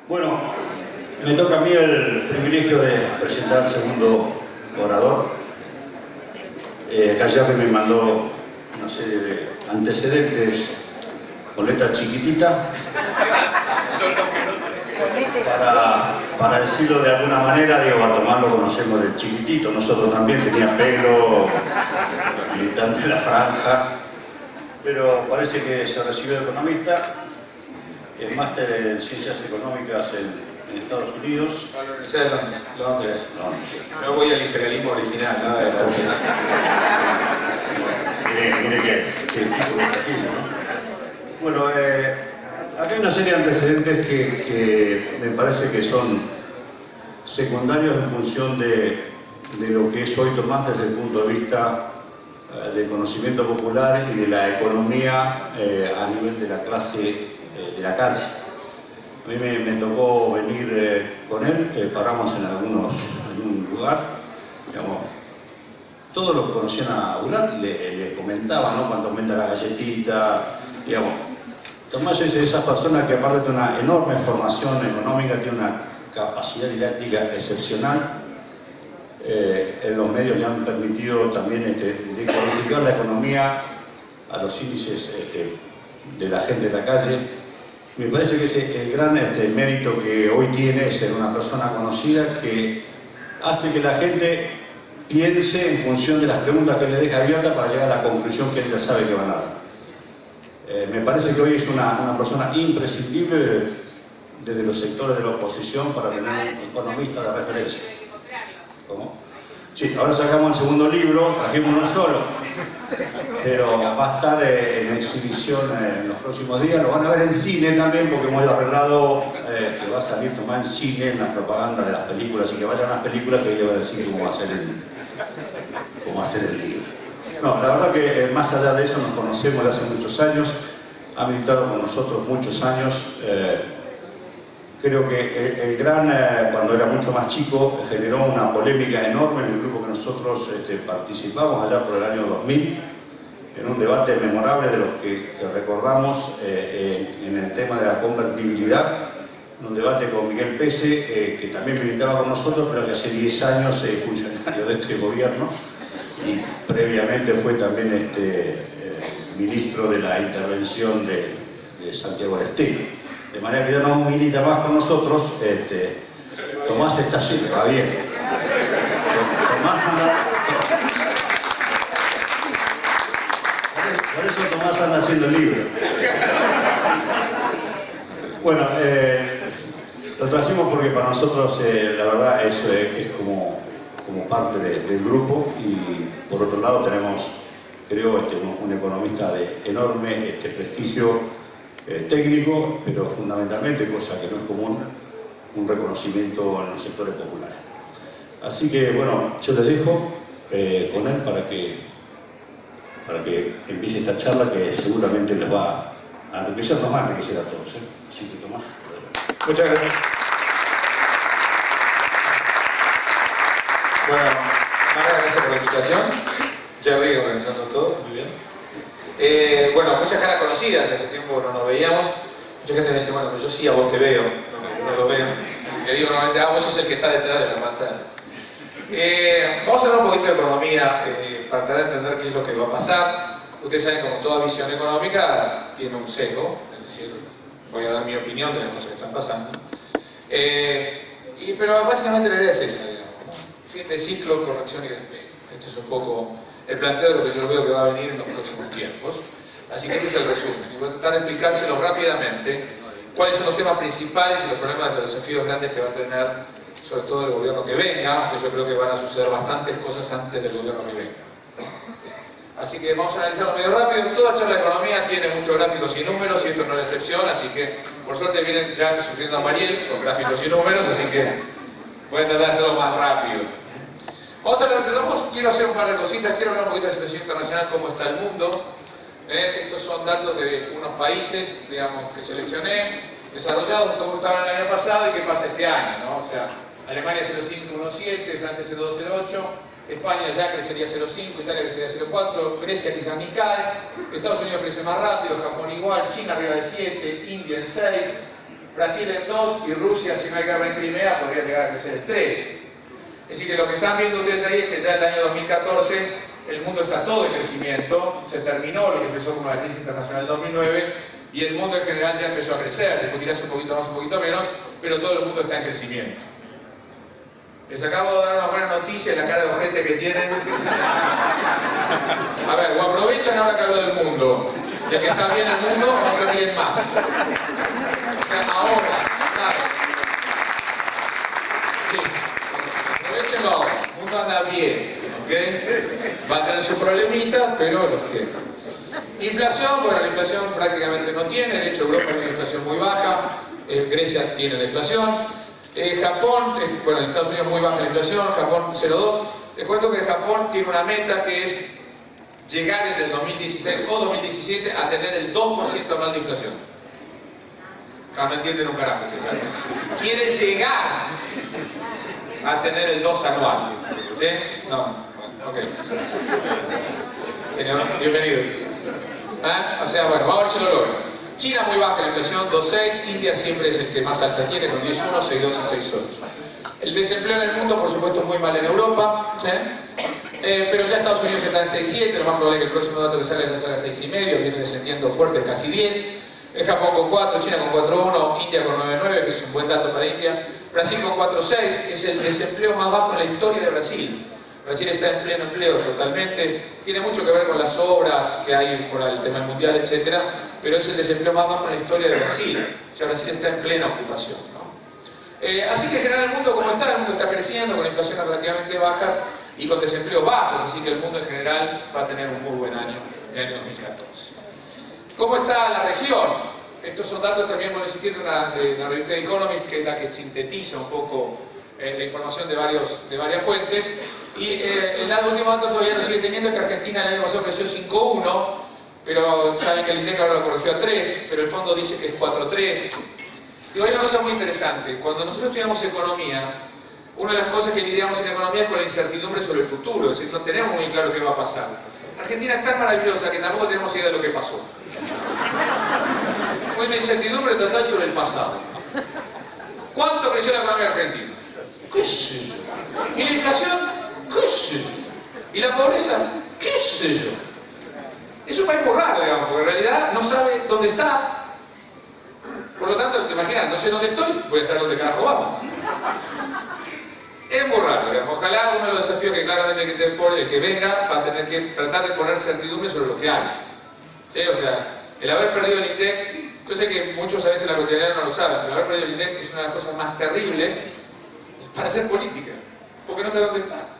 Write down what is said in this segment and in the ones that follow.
Bueno, me toca a mí el privilegio de presentar al segundo orador. Acá ya me mandó una serie de antecedentes con letra chiquitita para decirlo de alguna manera. Digo, a Tomás lo conocemos del chiquitito, nosotros también, tenía pelo, militante de la franja, pero parece que se recibió de economista, el máster en Ciencias Económicas en Estados Unidos. A la Universidad de Londres. Yo voy al imperialismo original, nada de copias. Mire que tipo de perfil, ¿no? Bueno, acá hay una serie de antecedentes que me parece que son secundarios en función de lo que es hoy Tomás desde el punto de vista del conocimiento popular y de la economía a nivel de la clase de la calle. A mí me tocó venir con él, paramos en un lugar, digamos, todos los que conocían a Bulat le comentaban, ¿no? Cuando aumenta la galletita, digamos. Tomás es de esas personas que aparte de una enorme formación económica, tiene una capacidad didáctica excepcional. En los medios le han permitido también de codificar la economía a los índices de la gente de la calle. Me parece que ese el gran mérito que hoy tiene es ser una persona conocida que hace que la gente piense en función de las preguntas que le deja abiertas para llegar a la conclusión que él ya sabe que van a dar. Me parece que hoy es una persona imprescindible desde los sectores de la oposición para tener un economista de referencia. ¿Cómo? Sí, ahora sacamos el segundo libro, trajimos uno solo, pero va a estar en exhibición en los próximos días. Lo van a ver en cine también, porque hemos arreglado que va a salir Tomás en cine, en la propaganda de las películas, y que vayan a las películas que yo voy a decir cómo va a ser el libro. No, la verdad que más allá de eso nos conocemos de hace muchos años, ha militado con nosotros muchos años. Creo que el gran, cuando era mucho más chico, generó una polémica enorme en el grupo que nosotros participamos allá por el año 2000, en un debate memorable de los que recordamos en el tema de la convertibilidad, un debate con Miguel Pese, que también militaba con nosotros, pero que hace 10 años es funcionario de este gobierno y previamente fue también ministro de la intervención de Santiago del Estero. De manera que ya no milita más con nosotros. Tomás está allí, va bien. Tomás anda... Por eso Tomás anda haciendo el libro. Bueno, lo trajimos porque para nosotros la verdad es como parte del grupo, y por otro lado tenemos, creo, un economista de enorme prestigio técnico, pero fundamentalmente, cosa que no es común, un reconocimiento en los sectores populares. Así que, bueno, yo les dejo con él para que empiece esta charla que seguramente les va a enriquecer, nos va a enriquecer a todos. Así que, Tomás. Muchas gracias. Bueno, muchas gracias por la invitación. Jerry organizando todo, muy bien. Bueno, muchas caras conocidas, que hace tiempo no nos veíamos. Mucha gente me dice, bueno, pues yo sí a vos te veo, yo no lo veo. Y te digo normalmente, vos sos el que está detrás de la pantalla. Vamos a hablar un poquito de economía para tratar de entender qué es lo que va a pasar. Ustedes saben, como toda visión económica, tiene un sesgo, es decir, voy a dar mi opinión de las cosas que están pasando. Pero básicamente la idea es esa, digamos, ¿no? Fin de ciclo, corrección y despegue. Este es un poco el planteo de lo que yo veo que va a venir en los próximos tiempos. Así que este es el resumen. Y voy a tratar de explicárselo rápidamente cuáles son los temas principales y los problemas y los desafíos grandes que va a tener, sobre todo el gobierno que venga, aunque yo creo que van a suceder bastantes cosas antes del gobierno que venga. Así que vamos a analizarlo medio rápido. Toda charla de economía tiene muchos gráficos y números, y esto no es la excepción, así que por suerte vienen ya sufriendo a Mariel con gráficos y números, así que voy a tratar de hacerlo más rápido. Vamos a hablar de dos, quiero hacer un par de cositas, quiero hablar un poquito de la situación internacional, cómo está el mundo. Estos son datos de unos países, digamos, que seleccioné, desarrollados, cómo estaban el año pasado y qué pasa este año, ¿no? O sea, Alemania 0,517, Francia 0,208, España ya crecería 0,5, Italia crecería 0,4, Grecia quizás ni cae, Estados Unidos crece más rápido, Japón igual, China arriba de 7, India en 6, Brasil el 2 y Rusia, si no hay guerra en Crimea, podría llegar a crecer el 3. Es decir, que lo que están viendo ustedes ahí es que ya en el año 2014 el mundo está todo en crecimiento, se terminó lo que empezó como la crisis internacional del 2009 y el mundo en general ya empezó a crecer, discutirás un poquito más, un poquito menos, pero todo el mundo está en crecimiento. Les acabo de dar una buena noticia en la cara de ojete que tienen. A ver, o aprovechan ahora que hablo del mundo, ya que está bien el mundo, o no se ríen más. O sea, ahora, claro. Sí. Aprovechenlo ahora, el mundo anda bien, ¿ok? Va a tener sus problemitas, pero los tiene. Inflación, bueno, la inflación prácticamente no tiene, de hecho Europa tiene una inflación muy baja, Grecia tiene deflación. Japón, bueno, en Estados Unidos muy baja la inflación, Japón 0,2. Les cuento que Japón tiene una meta que es llegar entre el 2016 o 2017 a tener el 2% anual de inflación. Claro, no entienden un carajo ustedes, ¿sabes? Quiere llegar a tener el 2 anual. ¿Sí? No, bueno, ok. Señor, bienvenido. O sea, bueno, vamos a ver si lo logra. China muy baja la inflación, 2,6, India siempre es el que más alta tiene, con 10,1, 6,2 y 6,8. El desempleo en el mundo, por supuesto, muy mal en Europa, pero ya Estados Unidos está en 6,7, lo más probable es que el próximo dato que salga ya salga 6,5, viene descendiendo fuerte, casi 10. Japón con 4, China con 4,1, India con 9,9, que es un buen dato para India. Brasil con 4,6, es el desempleo más bajo en la historia de Brasil. Brasil está en pleno empleo totalmente, tiene mucho que ver con las obras que hay por el tema mundial, etc. Pero es el desempleo más bajo en la historia de Brasil. O sea, Brasil está en plena ocupación, ¿no? Así que en general el mundo como está, el mundo está creciendo con inflaciones relativamente bajas y con desempleo bajos, así que el mundo en general va a tener un muy buen año en el año 2014. ¿Cómo está la región? Estos son datos también, bueno, existiendo de la revista The Economist, que es la que sintetiza un poco la información de varias fuentes. Y el último dato todavía lo sigue teniendo, es que Argentina el año pasado creció 5,1, pero saben que el INDEC ahora lo corrigió a 3, pero el fondo dice que es 4,3. Digo, hay una cosa muy interesante. Cuando nosotros estudiamos economía, una de las cosas que lidiamos en economía es con la incertidumbre sobre el futuro, es decir, no tenemos muy claro qué va a pasar. Argentina es tan maravillosa que tampoco tenemos idea de lo que pasó. Fue una incertidumbre total sobre el pasado. ¿Cuánto creció la economía argentina? ¿Qué sé yo? ¿Y la inflación? ¿Qué sé yo? ¿Y la pobreza? ¿Qué sé yo? Es un país muy raro, digamos, porque en realidad no sabe dónde está. Por lo tanto, te imaginas, no sé dónde estoy, voy a saber dónde carajo vamos. Es muy raro, digamos. Ojalá uno de los desafíos que claramente el que venga va a tener que tratar de poner certidumbre sobre lo que hay. ¿Sí? O sea, el haber perdido el INDEC, yo sé que muchos a veces en la cotidiana no lo saben, pero el haber perdido el INDEC es una de las cosas más terribles para hacer política, porque no sabes dónde estás.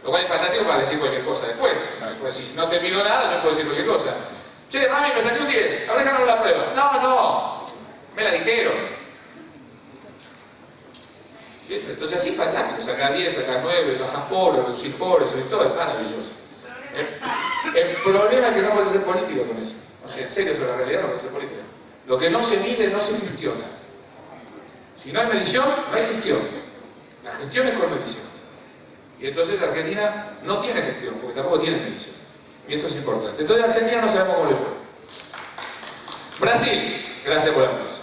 Lo cual es fantástico para decir cualquier cosa después. Después, si no te pido nada, yo puedo decir cualquier cosa. Che, mami, me saqué un 10, ahora déjame la prueba. No, me la dijeron. ¿Viste? Entonces así es fantástico, sacar 10, sacar 9, bajas pobres, reducir pobres, sobre todo es maravilloso. El problema es que no puedes hacer política con eso. O sea, en serio, sobre la realidad no puedes hacer política. Lo que no se mide no se gestiona. Si no hay medición, no hay gestión. La gestión es con medición. Y entonces Argentina no tiene gestión, porque tampoco tiene medición. Y esto es importante. Entonces Argentina no sabemos cómo le fue. Brasil, gracias por la aplauso.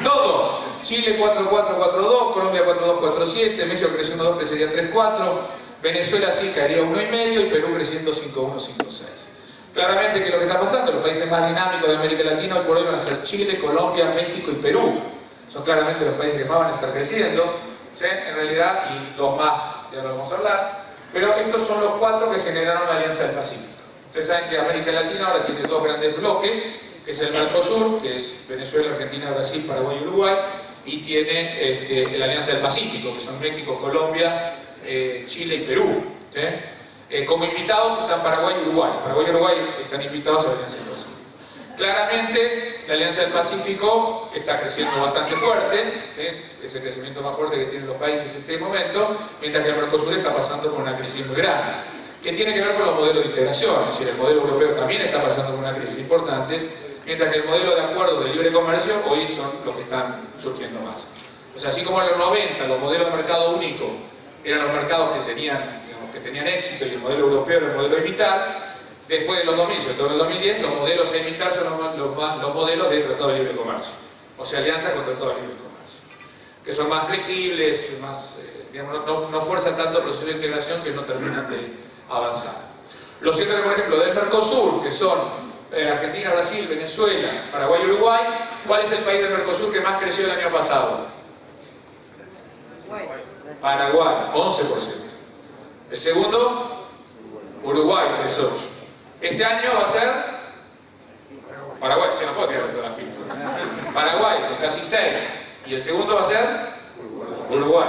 2,2. Chile 4,4,4,2, Colombia 4,2,4,7, México creciendo 2, crecería 3,4, Venezuela sí caería 1,5 y Perú creciendo 5,1, 5,6. Claramente que lo que está pasando, los países más dinámicos de América Latina hoy por hoy van a ser Chile, Colombia, México y Perú. Son claramente los países que más van a estar creciendo, ¿sí? En realidad, y dos más, ya lo vamos a hablar, pero estos son los 4 que generaron la Alianza del Pacífico. Ustedes saben que América Latina ahora tiene 2 grandes bloques, que es el Mercosur, que es Venezuela, Argentina, Brasil, Paraguay y Uruguay, y tiene la Alianza del Pacífico, que son México, Colombia, Chile y Perú. ¿Sí? Como invitados están Paraguay y Uruguay. Paraguay y Uruguay están invitados a la Alianza del Pacífico. Claramente, la Alianza del Pacífico está creciendo bastante fuerte, ¿sí? Es el crecimiento más fuerte que tienen los países en este momento, mientras que el Mercosur está pasando por una crisis muy grande, que tiene que ver con los modelos de integración, es decir, el modelo europeo también está pasando por una crisis importante, mientras que el modelo de acuerdo de libre comercio hoy son los que están surgiendo más. O sea, así como en los 90 los modelos de mercado único eran los mercados que tenían éxito y el modelo europeo era el modelo de imitar, después de los 2000, sobre todo en el 2010, los modelos a imitar son los modelos de Tratado de Libre Comercio. o sea, alianza contra todo el libre comercio, que son más flexibles, más, digamos, no fuerzan tanto el proceso de integración que no terminan de avanzar. Lo cierto es que, por ejemplo, del Mercosur, que son Argentina, Brasil, Venezuela, Paraguay y Uruguay, ¿cuál es el país del Mercosur que más creció el año pasado? Paraguay, 11%. El segundo, Uruguay, 3,8%. Este año va a ser Paraguay, se no puedo tirar todas las pistas. Paraguay, con casi 6%. Y el segundo va a ser Uruguay.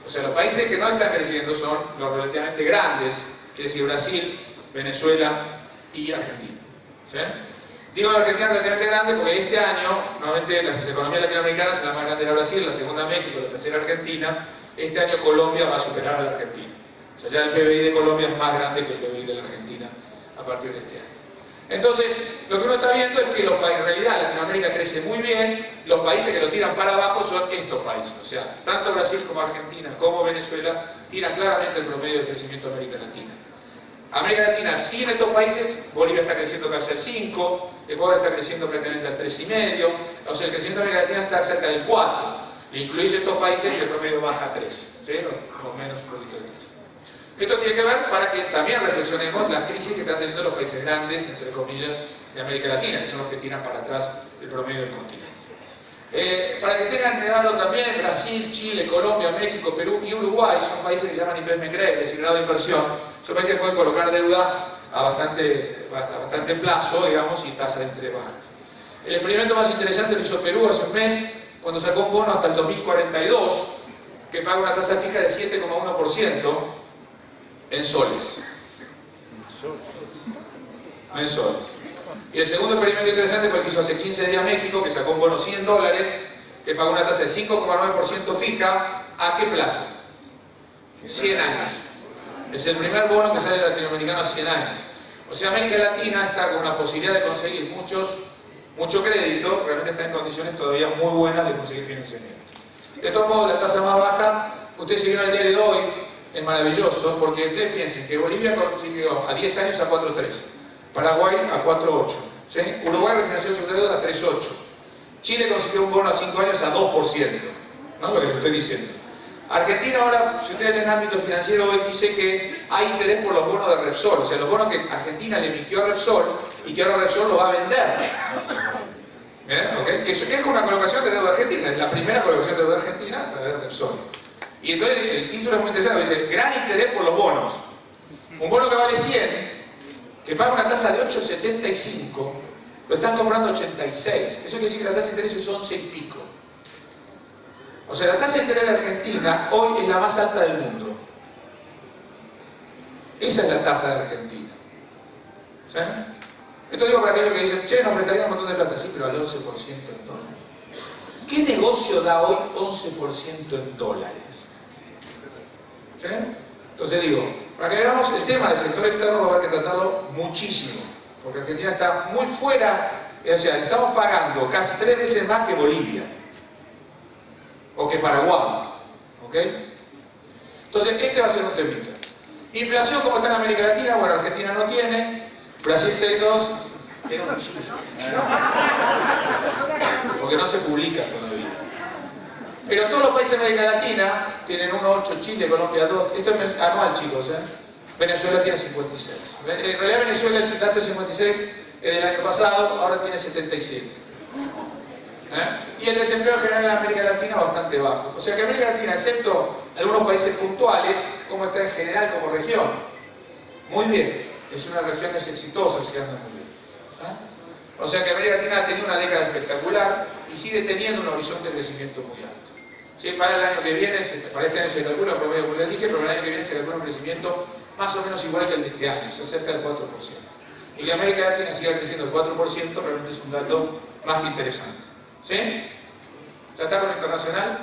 O sea, los países que no están creciendo son los relativamente grandes, que es decir, Brasil, Venezuela y Argentina. ¿Sí? Digo la Argentina relativamente grande porque este año, nuevamente, las economías latinoamericanas, la más grande era Brasil, la segunda México, la tercera Argentina. Este año Colombia va a superar a la Argentina. O sea, ya el PBI de Colombia es más grande que el PBI de la Argentina a partir de este año. Entonces, lo que uno está viendo es que en realidad Latinoamérica crece muy bien, los países que lo tiran para abajo son estos países. O sea, tanto Brasil como Argentina como Venezuela tiran claramente el promedio de crecimiento de América Latina. América Latina, sin estos países, Bolivia está creciendo casi al 5, Ecuador está creciendo prácticamente al 3,5, o sea, el crecimiento de América Latina está cerca del 4. Le incluís estos países y el promedio baja a 3, ¿sí? O menos un poquito de 3. Esto tiene que ver para que también reflexionemos las crisis que están teniendo los países grandes, entre comillas, de América Latina, que son los que tiran para atrás el promedio del continente. Para que tengan claro también, Brasil, Chile, Colombia, México, Perú y Uruguay son países que se llaman investment grade, es decir, grado de inversión. Son países que pueden colocar deuda a bastante plazo, digamos, y tasas de interés bajas. El experimento más interesante lo hizo Perú hace un mes, cuando sacó un bono hasta el 2042, que paga una tasa fija de 7,1% en soles. En soles. Y el segundo experimento interesante fue el que hizo hace 15 días México, que sacó un bono $100, que paga una tasa de 5,9% fija. ¿A qué plazo? 100 años. Es el primer bono que sale latinoamericano a 100 años. O sea, América Latina está con la posibilidad de conseguir mucho crédito, realmente está en condiciones todavía muy buenas de conseguir financiamiento. De todos modos, la tasa más baja, ustedes siguieron el diario de hoy, es maravilloso, porque ustedes piensen que Bolivia consiguió a 10 años a 4,3, Paraguay a 4,8, ¿sí? Uruguay refinanció su deuda a 3,8, Chile consiguió un bono a 5 años a 2%, ¿no? Lo que les estoy diciendo. Argentina ahora, si ustedes ven el ámbito financiero, hoy dice que hay interés por los bonos de Repsol, o sea, los bonos que Argentina le emitió a Repsol y que ahora Repsol lo va a vender. ¿Okay? Que es una colocación de deuda argentina, es la primera colocación de deuda argentina a través de Repsol. Y entonces el título es muy interesante, dice, gran interés por los bonos. Un bono que vale 100, que paga una tasa de 8,75, lo están comprando a 86. Eso quiere decir que la tasa de interés es 11 y pico. O sea, la tasa de interés de Argentina hoy es la más alta del mundo. Esa es la tasa de Argentina. ¿Sí? Esto digo para aquellos que dicen, che, nos prestaría un montón de plata, sí, pero al 11% en dólares. ¿Qué negocio da hoy 11% en dólares? ¿Sí? Entonces digo, para que veamos el tema del sector externo va a haber que tratarlo muchísimo, porque Argentina está muy fuera, o sea, estamos pagando casi 3 veces más que Bolivia, o que Paraguay, ¿ok? Entonces este va a ser un temita. Inflación, como está en América Latina, bueno, Argentina no tiene, Brasil 6,2, era un chiste, porque no se publica todavía. Pero todos los países de América Latina tienen 1,8, Chile, Colombia 2, esto es anual, chicos, ¿eh? Venezuela tiene 56. En realidad Venezuela el dato de 56 es del año pasado, ahora tiene 77. Y el desempleo general en América Latina es bastante bajo. O sea que América Latina, excepto algunos países puntuales, como está en general como región, muy bien. Es una región exitosa, se anda muy bien. O sea que América Latina ha tenido una década espectacular y sigue teniendo un horizonte de crecimiento muy alto. ¿Sí? Para el año que viene, para este año se calcula, promedio, como les dije, pero el año que viene se calcula un crecimiento más o menos igual que el de este año, se acerca del 4%. Y que América Latina siga creciendo el 4% realmente es un dato más que interesante. ¿Sí? ¿Ya está con lo internacional?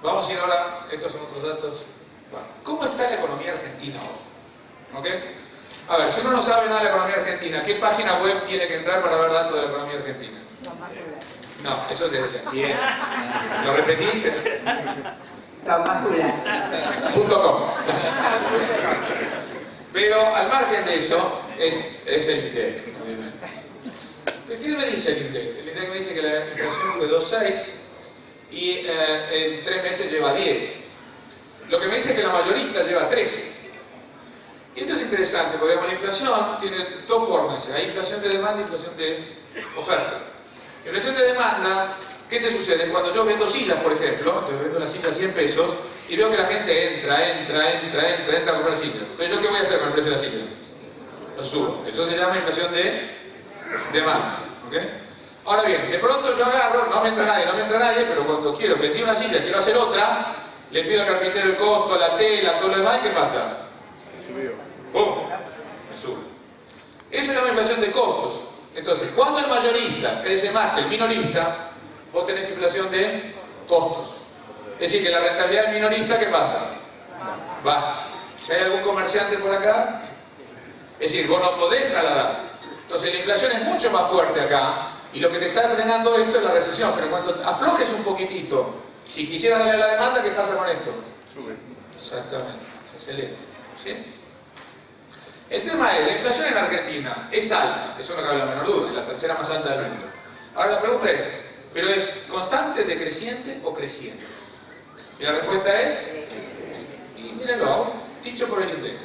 Vamos a ir ahora, estos son otros datos. Bueno, ¿cómo está la economía argentina hoy? ¿Ok? A ver, si uno no sabe nada de la economía argentina, ¿qué página web tiene que entrar para ver datos de la economía argentina? No, eso te decía. Bien. ¿Lo repetiste? .com. Pero al margen de eso, es el INDEC, obviamente. ¿Qué me dice el INDEC? El INDEC me dice que la inflación fue 2,6 y en 3 meses lleva 10. Lo que me dice es que la mayorista lleva 13. Y esto es interesante, porque la inflación tiene dos formas. Hay inflación de demanda y inflación de oferta. La inflación de demanda, ¿qué te sucede? Cuando yo vendo sillas, por ejemplo, entonces vendo la silla a 100 pesos y veo que la gente entra a comprar sillas. Entonces, ¿yo qué voy a hacer con el precio de la silla? Lo subo. Eso se llama inflación de demanda. ¿Okay? Ahora bien, de pronto yo agarro, no me entra nadie, pero cuando vendí una silla, quiero hacer otra, le pido al carpintero el costo, la tela, todo lo demás, ¿qué pasa? ¡Pum! Me sube. Eso se llama inflación de costos. Entonces, cuando el mayorista crece más que el minorista, vos tenés inflación de costos. Es decir, que la rentabilidad del minorista, ¿qué pasa? Baja. Si hay algún comerciante por acá, es decir, vos no podés trasladar. Entonces, la inflación es mucho más fuerte acá, y lo que te está frenando esto es la recesión. Pero cuando aflojes un poquitito, si quisieras darle la demanda, ¿qué pasa con esto? Sube. Exactamente, se acelera. ¿Sí? El tema es, la inflación en Argentina es alta, eso no cabe la menor duda, es la tercera más alta del mundo. Ahora la pregunta es, ¿pero es constante, decreciente o creciente? Y la respuesta es, y mírenlo, dicho por el INDEC.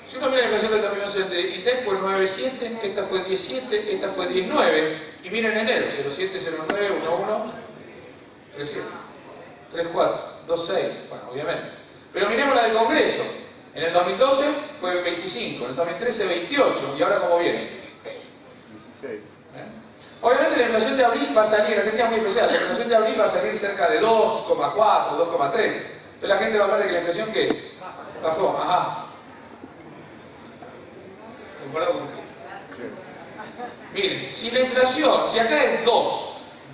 Si uno mira la inflación del 2011 de INDEC fue 9,7, esta fue 10,7, esta fue 10,9, y miren enero, 0,7, 0,9, 1,1, 3,7, 3,4, 2,6, bueno, obviamente. Pero miremos la del Congreso. En el 2012 fue 25, en el 2013 28, y ahora ¿cómo viene? 16. Obviamente la inflación de abril va a salir, Argentina es muy especial, la inflación de abril va a salir cerca de 2,4, 2,3. Entonces la gente va a hablar de que la inflación ¿qué? Bajó, ajá. ¿Comparado con qué? Miren, si la inflación, si acá es 2,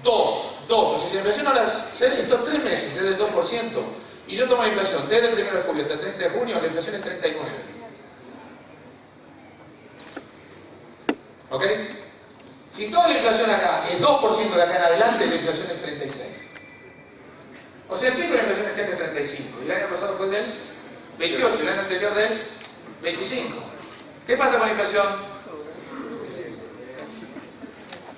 o sea, si la inflación ahora estos 3 meses es del 2%, y yo tomo la inflación desde el 1 de julio hasta el 30 de junio, la inflación es 39. ¿Ok? Si toda la inflación acá es 2% de acá en adelante, la inflación es 36. O sea, el pico de la inflación este año es 35. Y el año pasado fue del 28, el año anterior del 25. ¿Qué pasa con la inflación?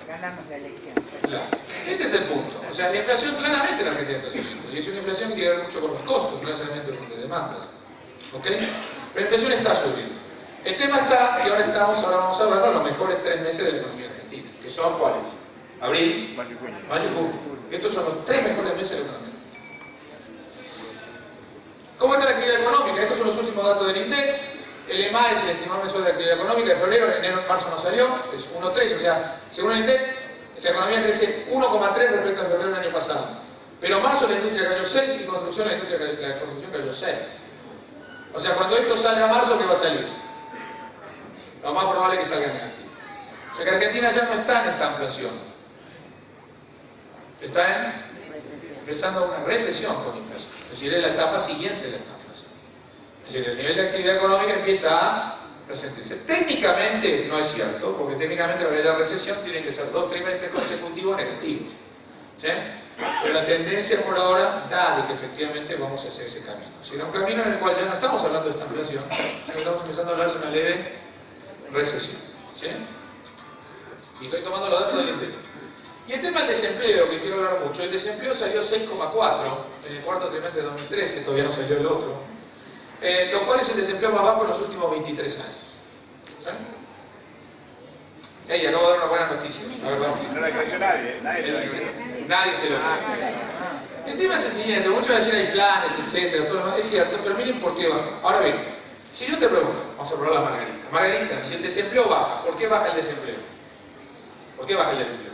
Ganamos la elección. Claro. Este es el punto. O sea, la inflación claramente en Argentina está subiendo. Y es una inflación que tiene que ver mucho con los costos, no necesariamente con las demandas. ¿Ok? Pero la inflación está subiendo. El tema está que ahora vamos a ver los mejores 3 meses de la economía argentina. ¿Que son cuáles? Abril, mayo y junio. Estos son los 3 mejores meses de la economía argentina. ¿Cómo está la actividad económica? Estos son los últimos datos del INDEC. El EMA es el estimado mensual de actividad económica de febrero, en enero, en marzo no salió, es 1,3, o sea, según el INDEC, la economía crece 1,3 respecto a febrero del año pasado. Pero marzo la industria cayó 6 y construcción la construcción cayó 6. O sea, cuando esto salga a marzo, ¿qué va a salir? Lo más probable es que salga negativo. O sea que Argentina ya no está en esta inflación. Está empezando una recesión con inflación. Es decir, es la etapa siguiente de esta inflación. Es decir, el nivel de actividad económica empieza a resentirse. Técnicamente no es cierto, porque técnicamente para la recesión tienen que ser 2 trimestres consecutivos negativos. ¿Sí? Pero la tendencia por ahora da de que efectivamente vamos hacia ese camino. Es decir, un camino en el cual ya no estamos hablando de esta inflación, sino que estamos empezando a hablar de una leve recesión. ¿Sí? Y estoy tomando los datos del INDEC. Y el tema del desempleo, que quiero hablar mucho, el desempleo salió 6,4 en el cuarto trimestre de 2013, todavía no salió el otro, lo cual es el desempleo más bajo en los últimos 23 años. ¿Sí? Hey, acabo de dar una buena noticia. A ver, vamos. No la creyó nadie, nadie se lo cree. El tema es el siguiente, muchos van a decir hay planes, etcétera, todo lo demás, es cierto, pero miren por qué baja. Ahora bien, si yo te pregunto, vamos a probar la Margarita. Margarita, si el desempleo baja, ¿por qué baja el desempleo? ¿Por qué baja el desempleo?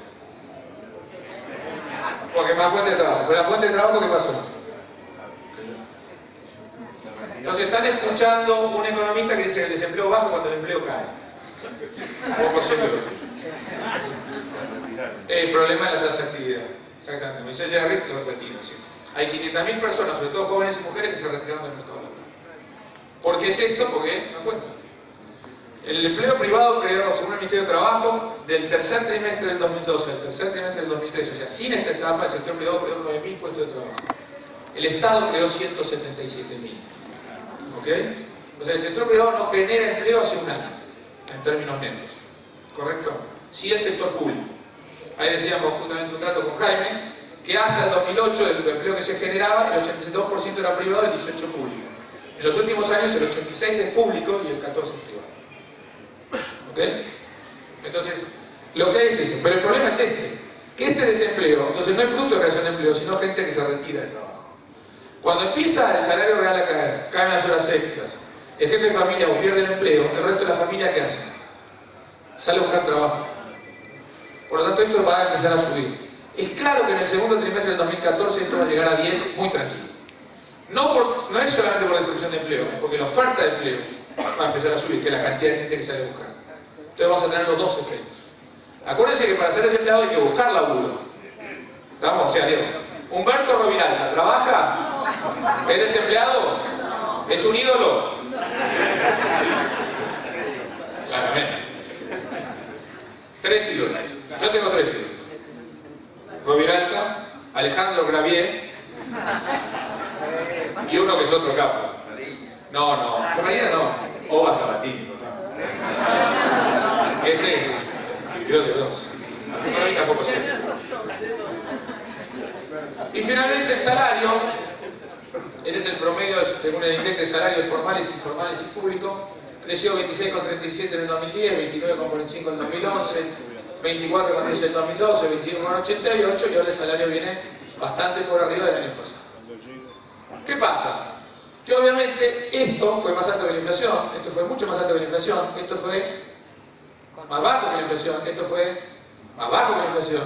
Porque más fuente de trabajo. Pero la fuente de trabajo, ¿qué pasó? Entonces están escuchando un economista que dice que el desempleo baja cuando el empleo cae. Poco serio lo tuyo. El problema es la tasa de actividad. Exactamente. Michelle Jerry lo retira. ¿Sí? Hay 500.000 personas, sobre todo jóvenes y mujeres, que se retiraron del mercado laboral. ¿Por qué es esto? Porque no encuentran. El empleo privado creó, según el Ministerio de Trabajo, del tercer trimestre del 2012 al tercer trimestre del 2013, o sea, sin esta etapa, el sector privado creó 9.000 puestos de trabajo. El Estado creó 177.000. ¿Ok? O sea, el sector privado no genera empleo hace un año, en términos netos. ¿Correcto? Sí el sector público. Ahí decíamos justamente un dato con Jaime, que hasta el 2008 del empleo que se generaba, el 82% era privado y el 18% público. En los últimos años el 86% es público y el 14% es privado. ¿Ok? Entonces, lo que es eso. Pero el problema es que este desempleo, entonces no es fruto de creación de empleo, sino gente que se retira del trabajo. Cuando empieza el salario real a caer, caen las horas extras, el jefe de familia o pierde el empleo, el resto de la familia, ¿qué hace? Sale a buscar trabajo. Por lo tanto, esto va a empezar a subir. Es claro que en el segundo trimestre del 2014 esto va a llegar a 10 muy tranquilo. No es solamente por destrucción de empleo, es porque la oferta de empleo va a empezar a subir, que es la cantidad de gente que sale a buscar. Entonces vamos a tener los dos efectos. Acuérdense que para ser desempleado hay que buscar laburo. ¿Estamos? O sea, digo, Humberto Roviralta, ¿trabaja? ¿Es desempleado? ¿Es un ídolo? Claramente. 3 ídolos. Yo tengo 3 ídolos. Roviralta, Alejandro Gravier y uno que es otro capo. No, Marina no. Ova Sabatini, papá. Ese, Dios de dos. Para mí tampoco sé. Y finalmente el salario. Este es el promedio según el INDEC de salarios formales, informales y públicos. Creció 26,37 en el 2010, 29,45 en el 2011, 24,10 en el 2012, 25,88 y ahora el salario viene bastante por arriba del año pasado. ¿Qué pasa? Que obviamente esto fue más alto que la inflación, esto fue mucho más alto que la inflación, esto fue más bajo que la inflación, esto fue más bajo que la inflación.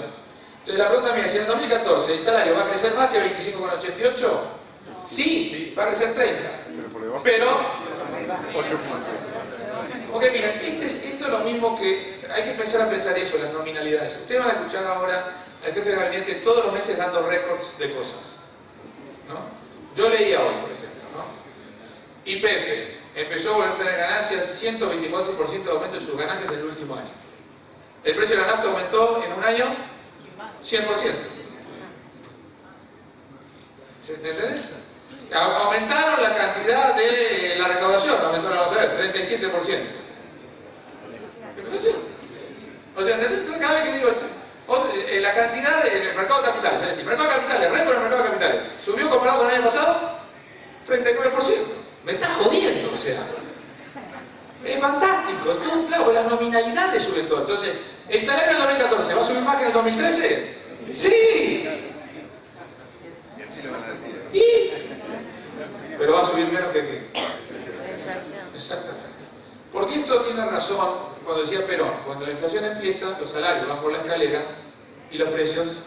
Entonces la pregunta mía es, si en el 2014 el salario va a crecer más que 25,88, sí, va a crecer 30, pero 8 puntos. Ok, miren, esto es lo mismo que hay que empezar a pensar eso, las nominalidades. Ustedes van a escuchar ahora al jefe de gabinete todos los meses dando récords de cosas, ¿no? Yo leía hoy, por ejemplo, ¿no? YPF empezó a volver a tener ganancias, 124% de aumento en sus ganancias en el último año. El precio de la nafta aumentó en un año 100%. ¿Se entiende? Aumentaron la cantidad de la recaudación, aumentaron, vamos a ver, 37%. O sea, ¿entendés? Cada vez que digo la cantidad del mercado de capitales, es decir, mercado de capitales, récord en el mercado de capitales, ¿subió comparado con el año pasado? 39%. Me estás jodiendo, o sea. Es fantástico, es todo claro, las nominalidades suben todo. Entonces, ¿el salario en el 2014 va a subir más que en el 2013? ¡Sí! ¿Y? Pero va a subir menos que qué. Exactamente. Porque esto tiene razón cuando decía Perón, cuando la inflación empieza, los salarios van por la escalera y los precios.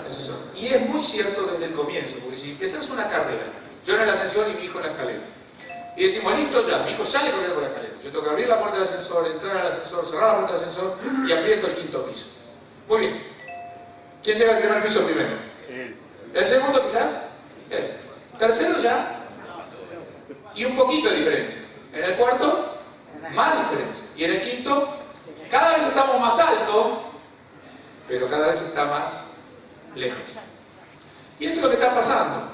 Esos son. Y es muy cierto desde el comienzo, porque si empezás una carrera, yo en el ascensor y mi hijo en la escalera, y decimos, listo ya, mi hijo sale corriendo por la escalera, yo tengo que abrir la puerta del ascensor, entrar al ascensor, cerrar la puerta del ascensor y aprieto el 5.º piso. Muy bien. ¿Quién llega al primer piso primero? ¿El segundo quizás? Él. Tercero ya, y un poquito de diferencia. En el cuarto, más diferencia. Y en el quinto, cada vez estamos más alto, pero cada vez está más lejos. Y esto es lo que está pasando.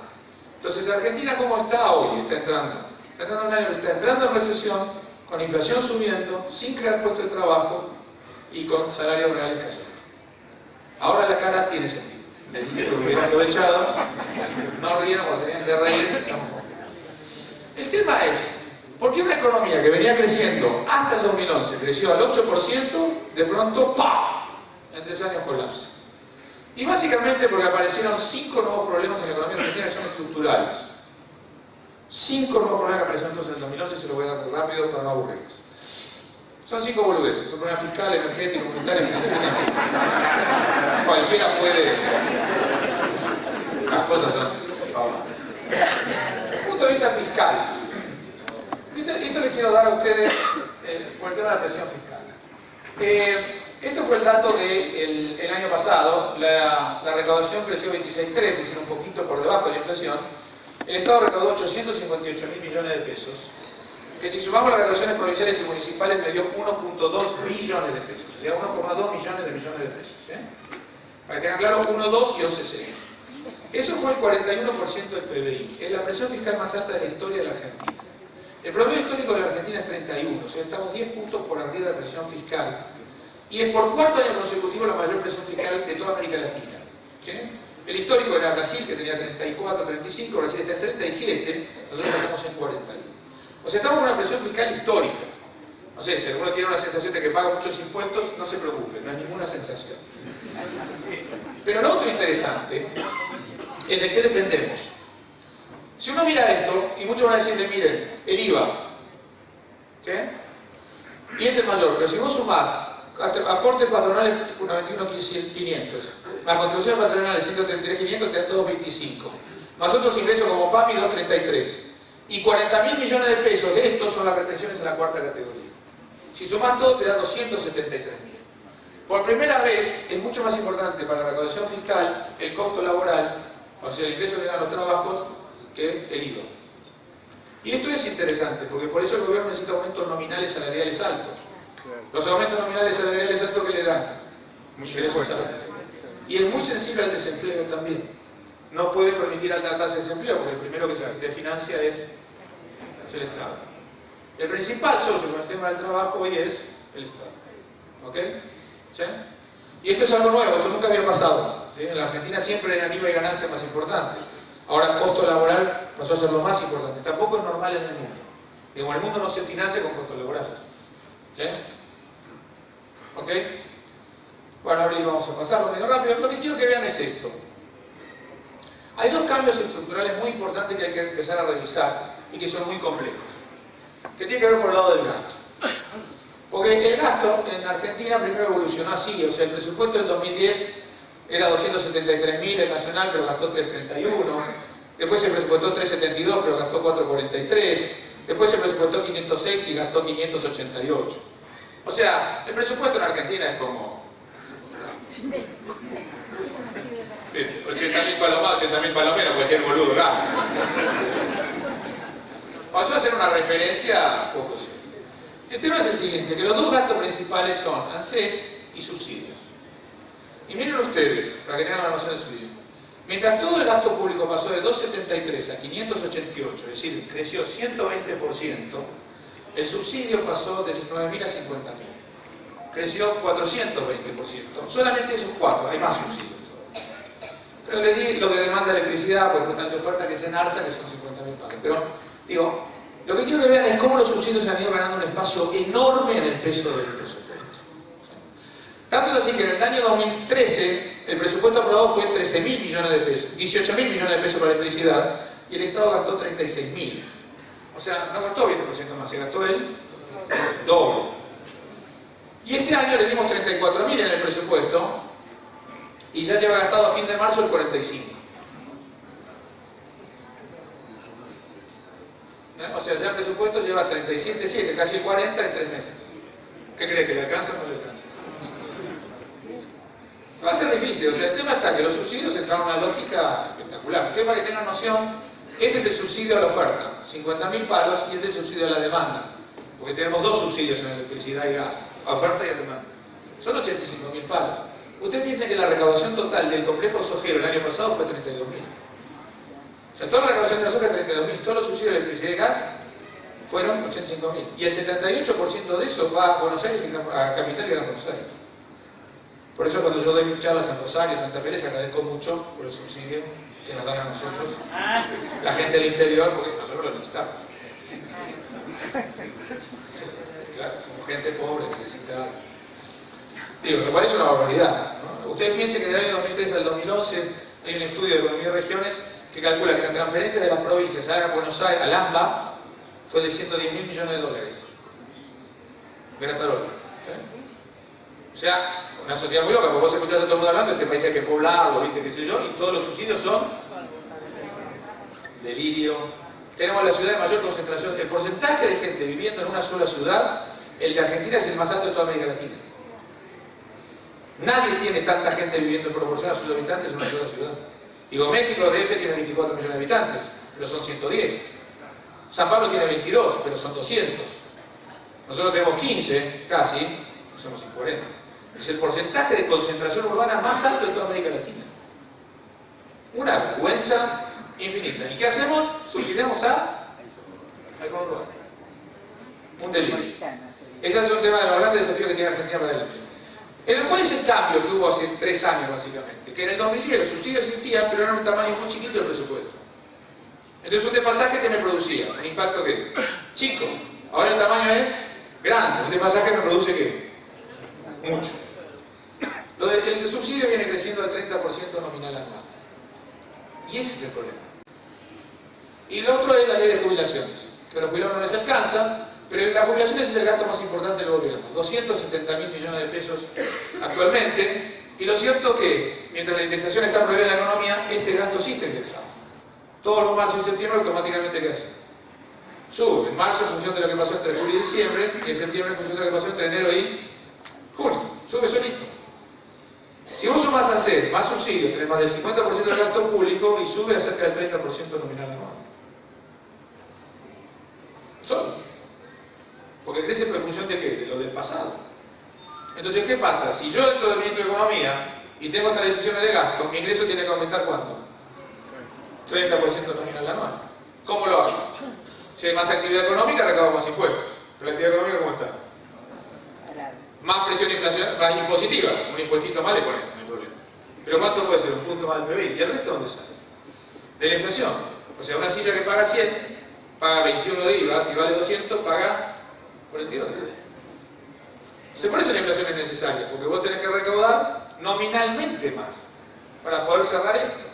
Entonces, Argentina, ¿cómo está hoy? Está entrando en un año que está entrando en recesión, con inflación subiendo, sin crear puestos de trabajo y con salarios reales cayendo. Ahora la cara tiene sentido. Les dije que lo hubieran aprovechado, no rieron cuando tenían que reír. El tema es, ¿por qué una economía que venía creciendo hasta el 2011 creció al 8%, de pronto, ¡pam!, en 3 años colapsa? Y básicamente porque aparecieron 5 nuevos problemas en la economía argentina que son estructurales. 5 nuevos problemas que aparecieron entonces en el 2011, se los voy a dar muy rápido para no aburrirlos. Son 5 boludeces, son problemas fiscal, energético, monetario, financiero también. Cualquiera puede. Las cosas son. Desde el punto de vista fiscal, esto les quiero dar a ustedes por el tema de la presión fiscal. Esto fue el dato del año pasado. La recaudación creció 26,3, es decir, un poquito por debajo de la inflación. El Estado recaudó 858.000 millones de pesos. Que si sumamos las recaudaciones provinciales y municipales me dio 1.2 billones de pesos, o sea, 1,2 millones de pesos. Para que tengan claro, 1, 2 y 11 ceros. Eso fue el 41% del PBI. Es la presión fiscal más alta de la historia de la Argentina. El promedio histórico de la Argentina es 31, o sea, estamos 10 puntos por arriba de la presión fiscal. y es por cuarto año consecutivo la mayor presión fiscal de toda América Latina. ¿Sí? El histórico era Brasil, que tenía 34, 35, Brasil está en 37, nosotros estamos en 41. O sea, estamos con una presión fiscal histórica. No sé, si alguno tiene una sensación de que paga muchos impuestos, no se preocupe, no hay ninguna sensación. Pero lo otro interesante es de qué dependemos. Si uno mira esto, y muchos van a decirle, miren, el IVA, ¿sí? Y es el mayor, pero si vos sumás aportes patronales 91.500, más contribuciones patronales 133.500, te da 2.25, más otros ingresos como PAMI 2.33, y 40.000 millones de pesos de estos son las retenciones en la cuarta categoría. Si sumás todo, te da 273.000. Por primera vez, es mucho más importante para la recaudación fiscal el costo laboral, o sea, el ingreso que dan los trabajos, que el IVA. Y esto es interesante, porque por eso el gobierno necesita aumentos nominales salariales altos. Los aumentos nominales salariales altos que le dan ingresos altos. Y es muy sensible al desempleo también. No puede permitir alta tasa de desempleo, porque el primero que se financia es el Estado. El principal socio con el tema del trabajo hoy es el Estado. ¿Ok? ¿Sí? Y esto es algo nuevo, esto nunca había pasado. ¿Sí? En la Argentina siempre eran IVA y ganancia más importante. Ahora costo laboral pasó a ser lo más importante. Tampoco es normal en el mundo. Digo, el mundo no se financia con costos laborales. ¿Sí? ¿Ok? Bueno, ahora vamos a pasarlo medio rápido. Lo que quiero que vean es esto. Hay dos cambios estructurales muy importantes que hay que empezar a revisar y que son muy complejos. Que tienen que ver por el lado del gasto. Porque el gasto en Argentina primero evolucionó así, o sea, el presupuesto del 2010 era 273.000 el nacional, pero gastó 331, después se presupuestó 372, pero gastó 443, después se presupuestó 506 y gastó 588. O sea, el presupuesto en Argentina es como 80.000 palomeros, cualquier boludo gasta. Pasó a ser una referencia poco seria. El tema es el siguiente, que los dos gastos principales son ANSES y subsidios. Y miren ustedes, para que tengan la noción del subsidio. Mientras todo el gasto público pasó de 273 a 588, es decir, creció 120%, el subsidio pasó de 9.000 a 50.000. Creció 420%. Solamente esos cuatro, hay más subsidios. Pero le di lo de demanda de electricidad, por tanta oferta que es en ARSA, que son 50.000 pagos. Pero, digo, lo que quiero que vean es cómo los subsidios han ido ganando un espacio enorme en el peso del presupuesto. Tanto es así que en el año 2013 el presupuesto aprobado fue 13.000 millones de pesos, 18.000 millones de pesos para electricidad y el Estado gastó 36.000. O sea, no gastó 20% más, se gastó el doble. Y este año le dimos 34.000 en el presupuesto y ya lleva gastado a fin de marzo el 45. O sea, ya el presupuesto lleva 37,7, casi el 40 en 3 meses. ¿Qué cree? ¿Que le alcanza o no le alcanza? Va a ser difícil, o sea, el tema está que los subsidios entraron en una lógica espectacular. El tema es que tengan noción, este es el subsidio a la oferta, 50.000 palos, y este es el subsidio a la demanda. Porque tenemos dos subsidios en electricidad y gas, a oferta y a demanda. Son 85.000 palos. Ustedes piensan que la recaudación total del complejo sojero el año pasado fue 32.000. O sea, toda la recaudación de la soja es 32.000, todos los subsidios de electricidad y gas fueron 85.000. Y el 78% de eso va a Buenos Aires, a Capital y a Gran Buenos Aires. Por eso cuando yo doy charlas en Rosario, Santa Fe, les agradezco mucho por el subsidio que nos dan a nosotros, la gente del interior, porque nosotros lo necesitamos. Claro, somos gente pobre, necesitada. Digo, lo cual es una barbaridad, ¿no? Ustedes piensen que del año 2003 al 2011 hay un estudio de economía de regiones que calcula que la transferencia de las provincias a Buenos Aires, al AMBA, fue de 110.000 millones de dólares. Gratarola. ¿Sí? O sea, una sociedad muy loca, porque vos escuchás a todo el mundo hablando, este país hay que poblarlo, ¿viste? Qué sé yo, y todos los subsidios son delirio. Tenemos la ciudad de mayor concentración. El porcentaje de gente viviendo en una sola ciudad, el de Argentina es el más alto de toda América Latina. Nadie tiene tanta gente viviendo en proporción a sus habitantes en una sola ciudad. Digo, México, DF, tiene 24 millones de habitantes, pero son 110. San Pablo tiene 22, pero son 200. Nosotros tenemos 15, casi, y somos 40. Es el porcentaje de concentración urbana más alto de toda América Latina. Una vergüenza infinita. ¿Y qué hacemos? Subsidiamos al conurbano. Un delirio. Ese es un tema de los grandes desafíos que tiene Argentina para adelante. ¿Cuál es el cambio que hubo hace 3 años básicamente? Que en el 2010 los subsidios existían, pero eran un tamaño muy chiquito del presupuesto. Entonces un desfasaje que me producía, un impacto que chico. Ahora el tamaño es grande, un desfasaje me produce ¿qué? Mucho. El subsidio viene creciendo al 30% nominal anual. Y ese es el problema. Y lo otro es la ley de jubilaciones, que a los jubilados no les alcanza, pero las jubilaciones es el gasto más importante del gobierno, 270.000 millones de pesos actualmente, y lo cierto es que, mientras la indexación está prohibida en la economía, este gasto sí está indexado. Todos los marzo y septiembre automáticamente ¿qué hace? Sube, en marzo en función de lo que pasó entre julio y diciembre, y en septiembre en función de lo que pasó entre enero y junio, sube solito. Si vos sumás a hacer más subsidios, tenés más del 50% del gasto público y sube a cerca del 30% nominal anual. Solo. Porque crece en función de ¿qué? De lo del pasado. Entonces, ¿qué pasa? Si yo entro de ministro de Economía y tengo estas decisiones de gasto, mi ingreso tiene que aumentar ¿cuánto? 30% nominal anual. ¿Cómo lo hago? Si hay más actividad económica, recaudo más impuestos. Pero la actividad económica, ¿cómo está? Más presión inflacionaria, más impositiva. Un impuestito más le ponen, no hay problema. Pero ¿cuánto puede ser? Un punto más del PBI. ¿Y el resto dónde sale? De la inflación. O sea, una silla que paga 100, paga 21 de IVA. Si vale 200, paga 42 de IVA. Por eso la inflación es necesaria, porque vos tenés que recaudar nominalmente más para poder cerrar esto.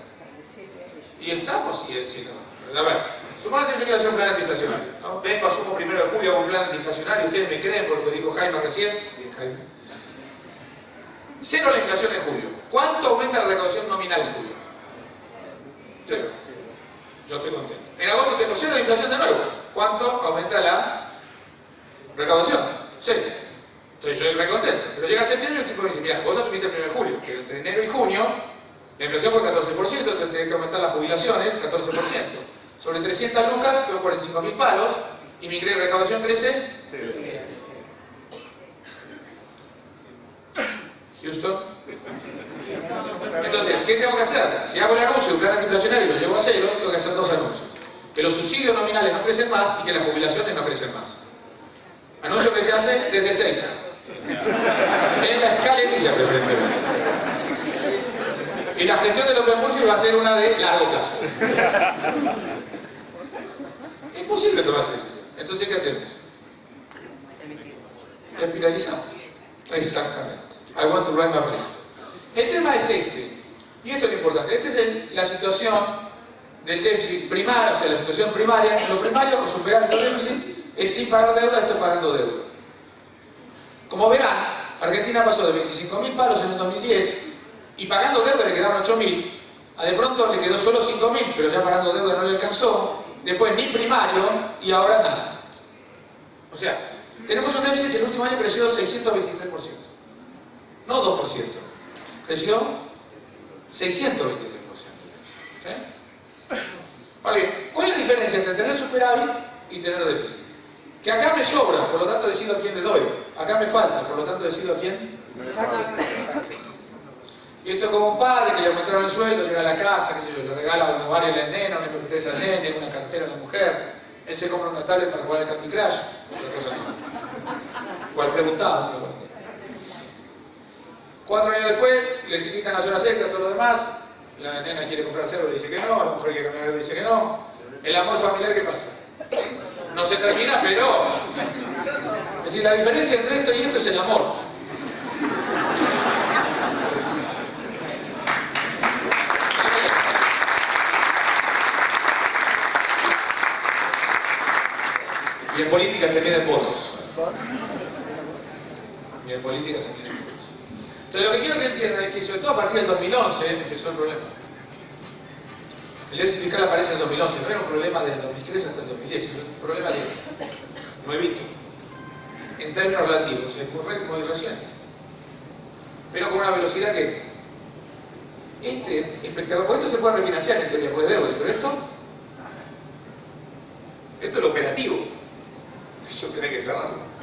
Y estamos, si no. A ver, supongan que yo quiero hacer un plan antiinflacionario, ¿no? Vengo, asumo 1 de julio, hago un plan antiinflacionario, ustedes me creen por lo que dijo Jaime recién. Bien, Jaime. Cero la inflación en julio. ¿Cuánto aumenta la recaudación nominal en julio? Cero. Yo estoy contento. En agosto tengo cero la inflación de nuevo. ¿Cuánto aumenta la recaudación? Cero. Entonces yo estoy recontento. Pero llega septiembre y el tipo me dice, mira, vos asumiste el 1 de julio, pero entre enero y junio la inflación fue 14%, entonces tenés que aumentar las jubilaciones 14%. Sobre 300 lucas son 45.000 palos y mi recaudación crece. Houston. Entonces, ¿qué tengo que hacer? Si hago el anuncio de un plan antiinflacionario y lo llevo a cero, tengo que hacer 2 anuncios. Que los subsidios nominales no crecen más y que las jubilaciones no crecen más. Anuncio que se hace desde 6 años. En la escalerilla, preferentemente. Y la gestión de López Murphy va a ser una de largo plazo. Es imposible tomar esa decisión. Entonces, ¿qué hacemos? Espiralizamos. Exactamente. I want to write my place. El tema es este. Y esto es lo importante. Esta es la situación del déficit primario, o sea, la situación primaria. Lo primario, o superar el déficit, es sin pagar deuda, estoy pagando deuda. Como verán, Argentina pasó de 25.000 palos en el 2010 y pagando deuda le quedaron 8.000, a de pronto le quedó solo 5.000, pero ya pagando deuda no le alcanzó, después ni primario y ahora nada. O sea, tenemos un déficit que el último año creció 623%, no 2%, creció 623%. ¿Sí? Vale, ¿cuál es la diferencia entre tener superávit y tener déficit? Que acá me sobra, por lo tanto decido a quién le doy. Acá me falta, por lo tanto decido a quién. Y esto es como un padre que le aumentaron el sueldo, llega a la casa, qué sé yo, le regala un ovario al nene, una MP3 al nene, una cartera a la mujer. Él se compra una tablet para jugar al Candy Crush. Otra cosa no. Igual preguntado, ¿sí? 4 años después, le quitan las horas extras, todo lo demás. La nena quiere comprar cerdo, le dice que no. La mujer quiere comprar, le dice que no. El amor familiar, ¿qué pasa? No se termina, pero... Es decir, la diferencia entre esto y esto es el amor. Y en política se miden votos. Y en política se miden votos. Entonces, lo que quiero que entiendan es que, sobre todo a partir del 2011, empezó el problema. El déficit fiscal aparece en el 2011, no era un problema del 2003 hasta el 2010, es un problema de nuevito. En términos relativos, es muy reciente. Pero con una velocidad que... espectacular, porque esto se puede refinanciar en teoría, pues deuda, pero esto es lo operativo. Eso tiene que cerrarlo.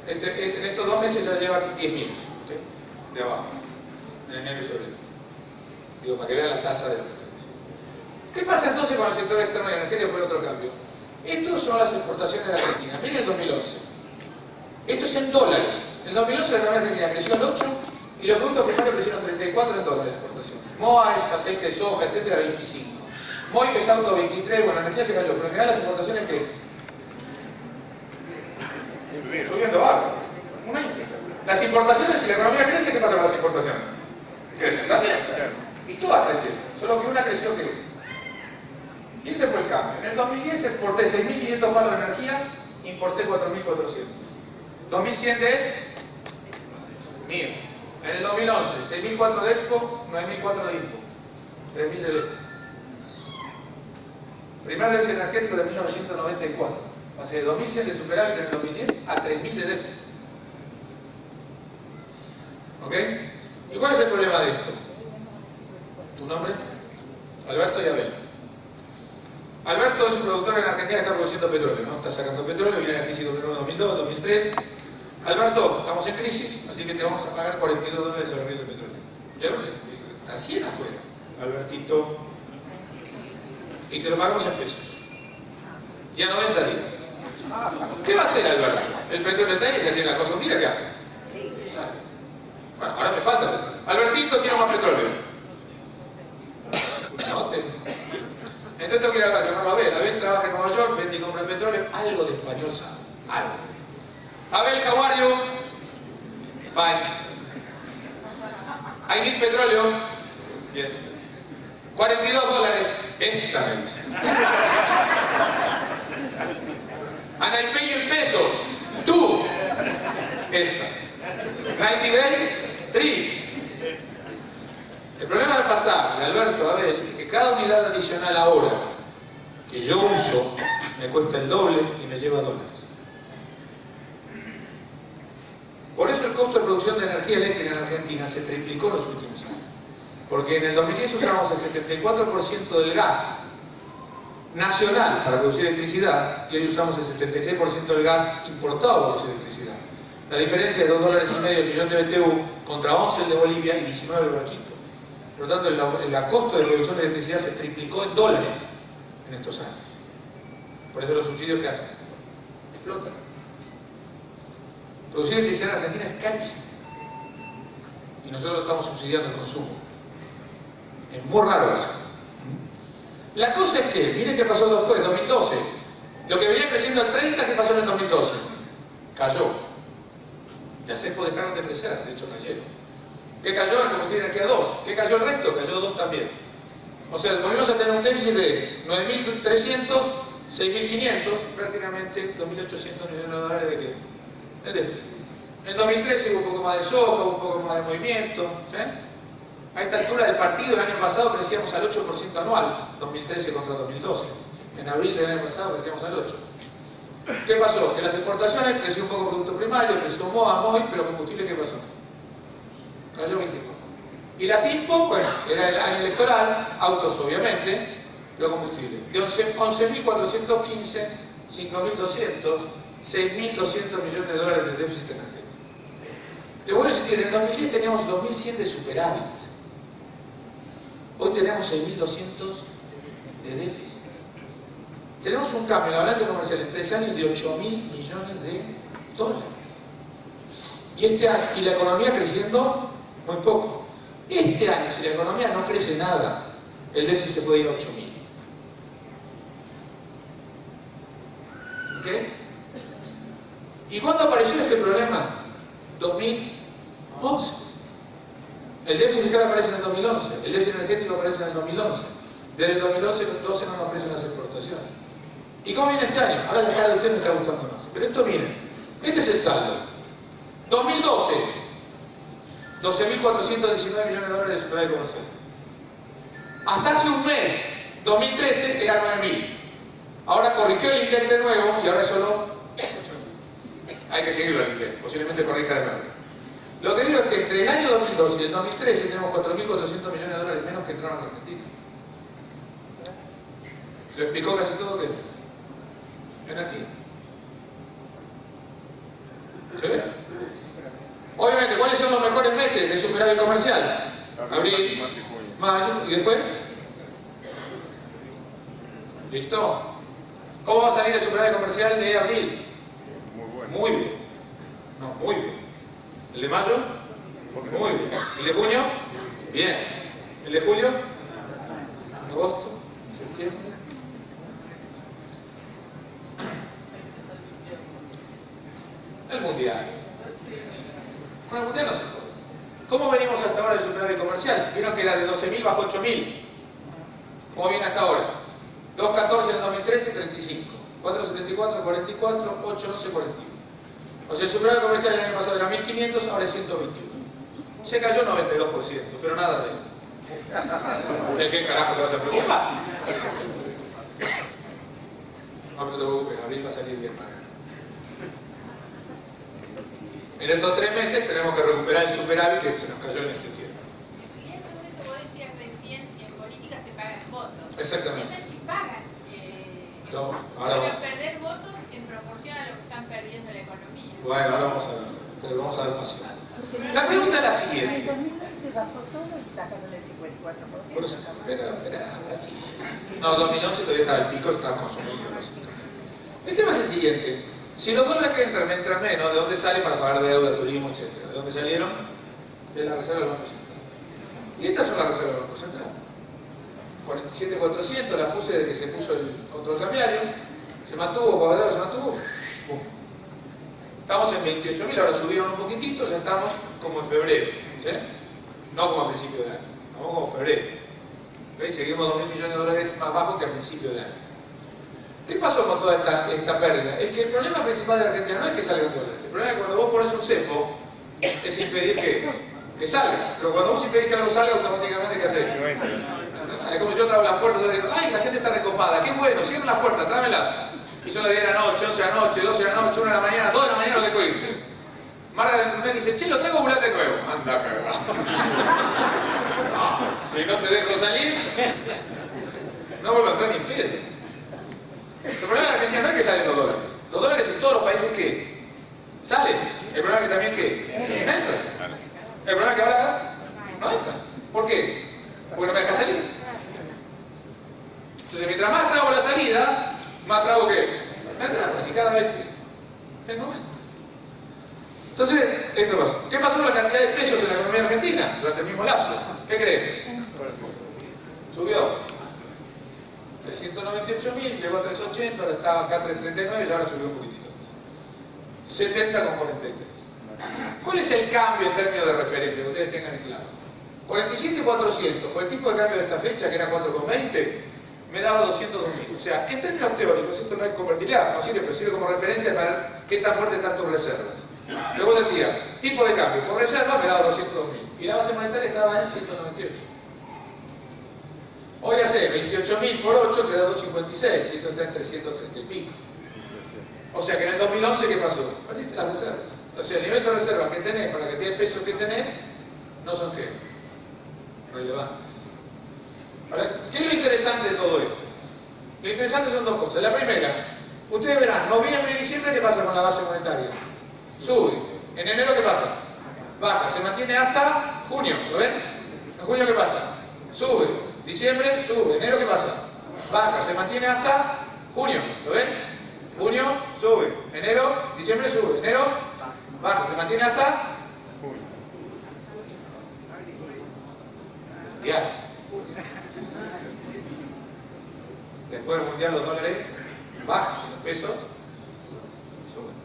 En estos 2 meses ya llevan 10.000, ¿sí? De abajo, en enero y febrero. Digo, para que vean la tasa de la transferencia. ¿Qué pasa entonces con el sector externo y energético? Fue el otro cambio. Estos son las exportaciones de Argentina. Miren el 2011. Esto es en dólares. En el 2011 la economía argentina creció al 8 y los productos primarios crecieron 34 en dólares de exportación. MOA es aceite de soja, etcétera, 25. MOI que es auto 23, bueno, la energía se cayó, pero en general las exportaciones que subiendo barro. Un año. Las importaciones, si la economía crece, ¿qué pasa con las importaciones? Crecen también. Y todas crecieron, solo que una creció que y este fue el cambio. En el 2010 exporté 6.500 palos de energía, importé 4.400. 2.100 de mío. En el 2011, 6.004 de Expo, 9.004 de Impo. 3.000 de déficit. Primer déficit energético de 1994. Pasé de 2.100 de superávit en el 2010 a 3.000 de déficit. ¿Ok? ¿Y cuál es el problema de esto? ¿Tu nombre? Alberto y Abel. Alberto es un productor en Argentina que está produciendo petróleo, ¿no? Está sacando petróleo, viene la crisis de 2002, 2003. Alberto, estamos en crisis, así que te vamos a pagar $42 el barril de petróleo. Y Alberto está 100 afuera, Albertito. Y te lo pagamos en pesos. Y a 90 días. ¿Qué va a hacer Alberto? El petróleo está ahí, ya tiene la cosa hundida, ¿qué hace? Bueno, ahora me falta petróleo. Albertito tiene más petróleo. No tengo. Entonces tengo que ir a llamarlo a Abel. Abel trabaja en Nueva York, vende y compra petróleo. Algo de español sabe. Algo. Abel, how are you? Fine. I need petróleo. Yes. $42. Esta me dice. And I pay you in pesos. Tú. Esta. 90 days. 3. El problema de pasar de Alberto a Abel es que cada unidad adicional ahora que yo uso me cuesta el doble y me lleva $. Por eso el costo de producción de energía eléctrica en Argentina se triplicó en los últimos años. Porque en el 2010 usamos el 74% del gas nacional para producir electricidad y hoy usamos el 76% del gas importado para producir electricidad. La diferencia es de $2,5 el millón de BTU contra 11 el de Bolivia y 19 el Barquito. Por lo tanto, el costo de producción de electricidad se triplicó en dólares en estos años. Por eso los subsidios que hacen explotan. Producir electricidad en Argentina es carísimo. Y nosotros estamos subsidiando el consumo. Es muy raro eso. La cosa es que, miren qué pasó después, 2012. Lo que venía creciendo al 30, ¿qué pasó en el 2012? Cayó. Las ESPO dejaron de crecer, de hecho cayeron. ¿Qué cayó? El combustible de energía 2. ¿Qué cayó el resto? Cayó 2 también. O sea, volvimos a tener un déficit de 9.300, 6.500, prácticamente 2.800 millones de dólares de qué? El déficit. En 2013 hubo un poco más de soja, hubo un poco más de movimiento. ¿Sí? A esta altura del partido, el año pasado crecíamos al 8% anual, 2013 contra 2012. En abril del año pasado crecíamos al 8%. ¿Qué pasó? Que las exportaciones creció un poco producto primario, creció MOA, MOI, pero combustible, ¿qué pasó? Cayó 24. Y las IMPO, bueno, era el año electoral, autos obviamente, pero combustible. De 11.415, 5.200, 6.200 millones de dólares de déficit energético. Les voy a decir que en el 2010 teníamos 2.100 de superávit. Hoy tenemos 6.200 de déficit. Tenemos un cambio en la balanza comercial en 3 años de 8.000 millones de dólares. Y este año, y la economía creciendo muy poco. Este año, si la economía no crece nada, el déficit se puede ir a 8.000. ¿Ok? ¿Y cuándo apareció este problema? 2011. El déficit fiscal aparece en el 2011. El déficit energético aparece en el 2011. Desde el 2011 no nos aparecen las exportaciones. ¿Y cómo viene este año? Ahora la cara de ustedes me está gustando más. Pero esto, miren, este es el saldo. 2012, 12.419 millones de dólares de superávit comercial. Hasta hace un mes, 2013, era 9.000. Ahora corrigió el INDEC de nuevo y ahora es solo 8.000. Hay que seguirlo el INDEC, posiblemente corrija de nuevo. Lo que digo es que entre el año 2012 y el 2013 tenemos 4.400 millones de dólares menos que entraron en Argentina. ¿Lo explicó casi todo qué? Energía. ¿Se ve? Obviamente, ¿cuáles son los mejores meses de superávit comercial? Abril, mayo y después. ¿Listo? ¿Cómo va a salir el superávit comercial de abril? Muy bien. ¿El de mayo? Muy bien. ¿El de junio? Bien. ¿El de julio? ¿Agosto? ¿Septiembre? El mundial. Con el mundial no se puede. ¿Cómo venimos hasta ahora del superávit comercial? Vieron que era de 12.000 bajó 8.000. ¿Cómo viene hasta ahora? 2.14 en el 2013, 35. 4.74, 44, 8.11, 41. O sea, el superávit comercial el año pasado era 1.500, ahora es 121. Se cayó 92%, pero nada de él. ¿De qué carajo te vas a preocupar? No te preocupes, abril va a salir bien, María. En estos 3 meses tenemos que recuperar el superávit que se nos cayó en este tiempo. Bien, todo eso vos decías recién, en política se pagan votos. Exactamente. Entonces si pagan, No, ahora van a vamos. perder votos en proporción a lo que están perdiendo la economía. Bueno, ahora vamos a ver. Entonces vamos a ver pasión. La pregunta es la siguiente. En el 2011 bajó todo y sacaron el 54%. Por eso, espera, así. No, 2011 todavía estaba el pico, se estaba consumiendo los hijos. El tema es el siguiente. Si los dólares que entran menos, ¿de dónde sale para pagar deuda, turismo, etcétera? ¿De dónde salieron? De la reserva del Banco Central. Y estas son las reservas del Banco Central. 47.400, las puse desde que se puso el control cambiario. Se mantuvo, guardado, se mantuvo. ¡Pum! Estamos en 28.000, ahora subieron un poquitito, ya estamos como en febrero. ¿Sí? No como a principio de año, estamos como en febrero. ¿Sí? Seguimos 2.000 millones de dólares más bajos que al principio de año. ¿Qué pasó con toda esta pérdida? Es que el problema principal de la Argentina no es que salgan dólares. El problema es que cuando vos pones un cepo, es impedir que salga. Pero cuando vos impedís que algo salga, automáticamente ¿qué haces? Es como si yo traigo las puertas y digo, ay, la gente está recopada, qué bueno, cierren las puertas, tráemelas. Y son las 10 de la noche, 11 de la noche, 12 de la noche, 1 de la mañana, 2 de la mañana lo dejo irse. Marga de internet dice, che, lo traigo volante nuevo. Anda, cagado. Si no te dejo salir, no vuelvo a entrar ni en pedo. El problema de la Argentina no es que salen los dólares. Los dólares en todos los países que salen. El problema es que también que entran. El problema es que ahora no entran. ¿Por qué? Porque no me deja salir. Entonces, mientras más trago la salida, más trago que la entrada. Y cada vez que tengo menos. Entonces, esto pasa. ¿Qué pasó con la cantidad de pesos en la economía argentina durante el mismo lapso? ¿Qué creen? Subió. 398.000, llegó a 380, ahora estaba acá a 339 y ahora subió un poquitito más. 70,43. ¿Cuál es el cambio en términos de referencia? Que ustedes tengan en claro. 47.400, con el tipo de cambio de esta fecha, que era 4,20, me daba 202.000. O sea, en términos teóricos, esto no es convertibilidad, no sirve, pero sirve como referencia para ver qué tan fuerte están tus reservas. Pero vos decías, tipo de cambio por reserva me daba 202.000. Y la base monetaria estaba en 198. Hoy ya sé, 28.000 por 8 te da 256, y esto está en 330 y pico. O sea que en el 2011, ¿qué pasó? Perdiste las reservas. O sea, el nivel de reservas que tenés para la cantidad de pesos que tenés, no son ¿qué? Relevantes. Ahora, ¿qué es lo interesante de todo esto? Lo interesante son dos cosas. La primera, ustedes verán, noviembre y diciembre, ¿qué pasa con la base monetaria? Sube. En enero, ¿qué pasa? Baja. Se mantiene hasta junio, ¿lo ven? En junio, ¿qué pasa? Sube. Diciembre, sube. Enero, ¿qué pasa? Baja. Se mantiene hasta junio, ¿lo ven? Junio, sube. Enero, diciembre, sube. Enero, baja. Se mantiene hasta mundial. Después del mundial los dólares bajan y los pesos suben.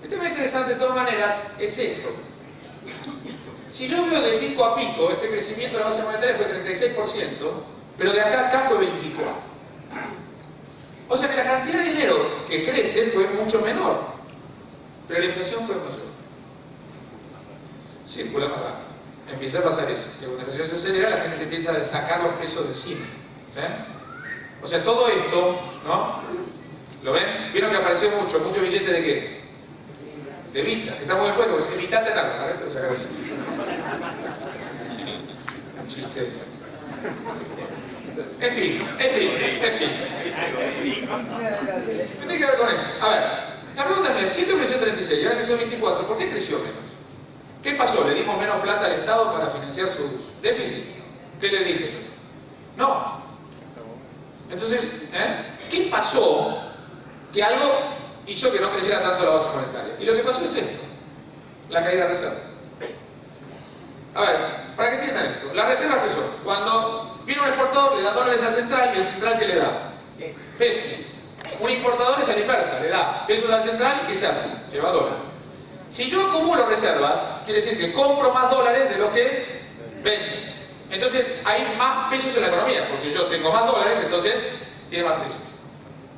El tema interesante de todas maneras es esto. Si yo veo de pico a pico, este crecimiento de la base monetaria fue 36%, pero de acá a acá fue 24%. O sea que la cantidad de dinero que crece fue mucho menor, pero la inflación fue mayor. Circula más rápido. Empieza a pasar eso, que cuando la inflación se acelera, la gente se empieza a sacar los pesos de encima. ¿Sí? O sea, todo esto, ¿no? ¿Lo ven? ¿Vieron que apareció mucho billete de qué? De Vita, que está muy expuesto, porque es evitante de la ¿te lo saca de eso? Un chiste. En fin. ¿Qué tiene que ver con eso? A ver, la pregunta es, si esto creció 36 y ahora creció 24, ¿por qué creció menos? ¿Qué pasó? ¿Le dimos menos plata al Estado para financiar sus déficits? ¿Qué le dije yo? No. Entonces, ¿qué pasó que algo hizo que no creciera tanto la base monetaria? Y lo que pasó es esto. La caída de reservas. A ver, para que entiendan esto, las reservas que son, cuando viene un exportador le da dólares al central y el central ¿qué le da? Pesos. Un importador es a la inversa, le da pesos al central y ¿qué se hace? Lleva dólares. Si yo acumulo reservas, quiere decir que compro más dólares de lo que vendo. Entonces hay más pesos en la economía, porque yo tengo más dólares, entonces tiene más pesos.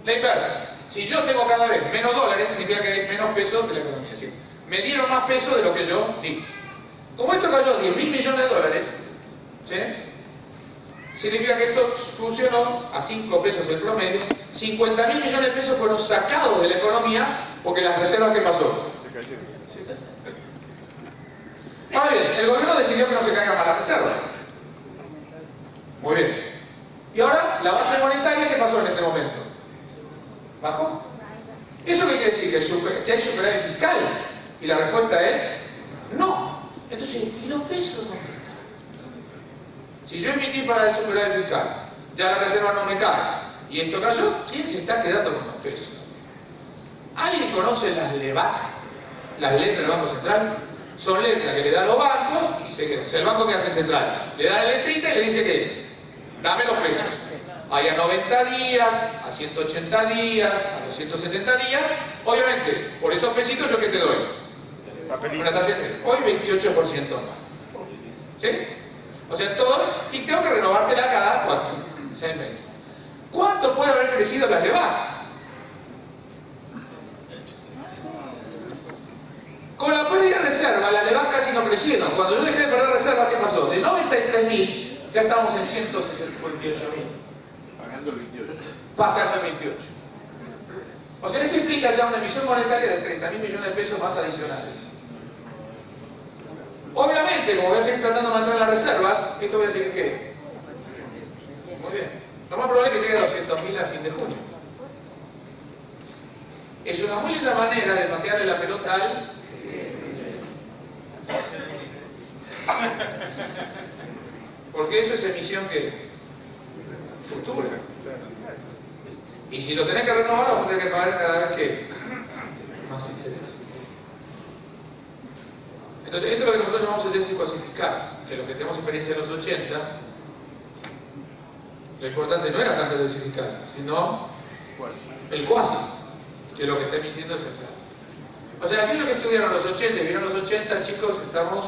La inversa, si yo tengo cada vez menos dólares, significa que hay menos pesos de la economía. ¿Sí? Me dieron más pesos de lo que yo di. Como esto cayó 10.000 millones de dólares, ¿sí? Significa que esto funcionó a 5 pesos el promedio. 50.000 millones de pesos fueron sacados de la economía porque las reservas, ¿qué pasó? Ahora bien, el gobierno decidió que no se caigan más las reservas. Muy bien. Y ahora, la base monetaria, ¿qué pasó en este momento? ¿Bajó? ¿Eso qué quiere decir? ¿Que hay superávit fiscal? Y la respuesta es no. Entonces, ¿y los pesos dónde están? Si yo emití para el superávit fiscal, ya la reserva no me cae, y esto cayó, ¿quién se está quedando con los pesos? ¿Alguien conoce las LEBAC? Las letras del Banco Central. Son letras que le dan los bancos y se quedan. O sea, el banco que hace central le da la letrita y le dice que dame los pesos. Hay a 90 días, a 180 días, a 270 días. Obviamente, por esos pesitos, ¿yo qué te doy? Una tasa de hoy 28% más. ¿Sí? O sea, todo. Y tengo que renovártela cada ¿cuánto? 6 meses. ¿Cuánto puede haber crecido la LEBAC? Con la pérdida de reserva, la LEBAC casi no crecieron. Cuando yo dejé de perder reservas, ¿qué pasó? De 93.000, ya estamos en 168.000. Pagando el 28. Pasando el 28. O sea, esto implica ya una emisión monetaria de 30.000 millones de pesos más adicionales. Obviamente, como voy a seguir tratando de mantener las reservas, esto voy a seguir ¿qué? Muy bien. Lo más probable es que llegue a 200.000 a fin de junio. Es una muy linda manera de patearle la pelota al... Porque eso es emisión que futura. Y si lo tenés que renovar, vas a tener que pagar cada vez que más interés. Entonces, esto es lo que nosotros llamamos el déficit cuasi fiscal, que los que tenemos experiencia en los 80, lo importante no era tanto el déficit fiscal, sino el cuasi, que es lo que está emitiendo el central. O sea, aquellos que estudiaron los 80 y vieron los 80, chicos, estamos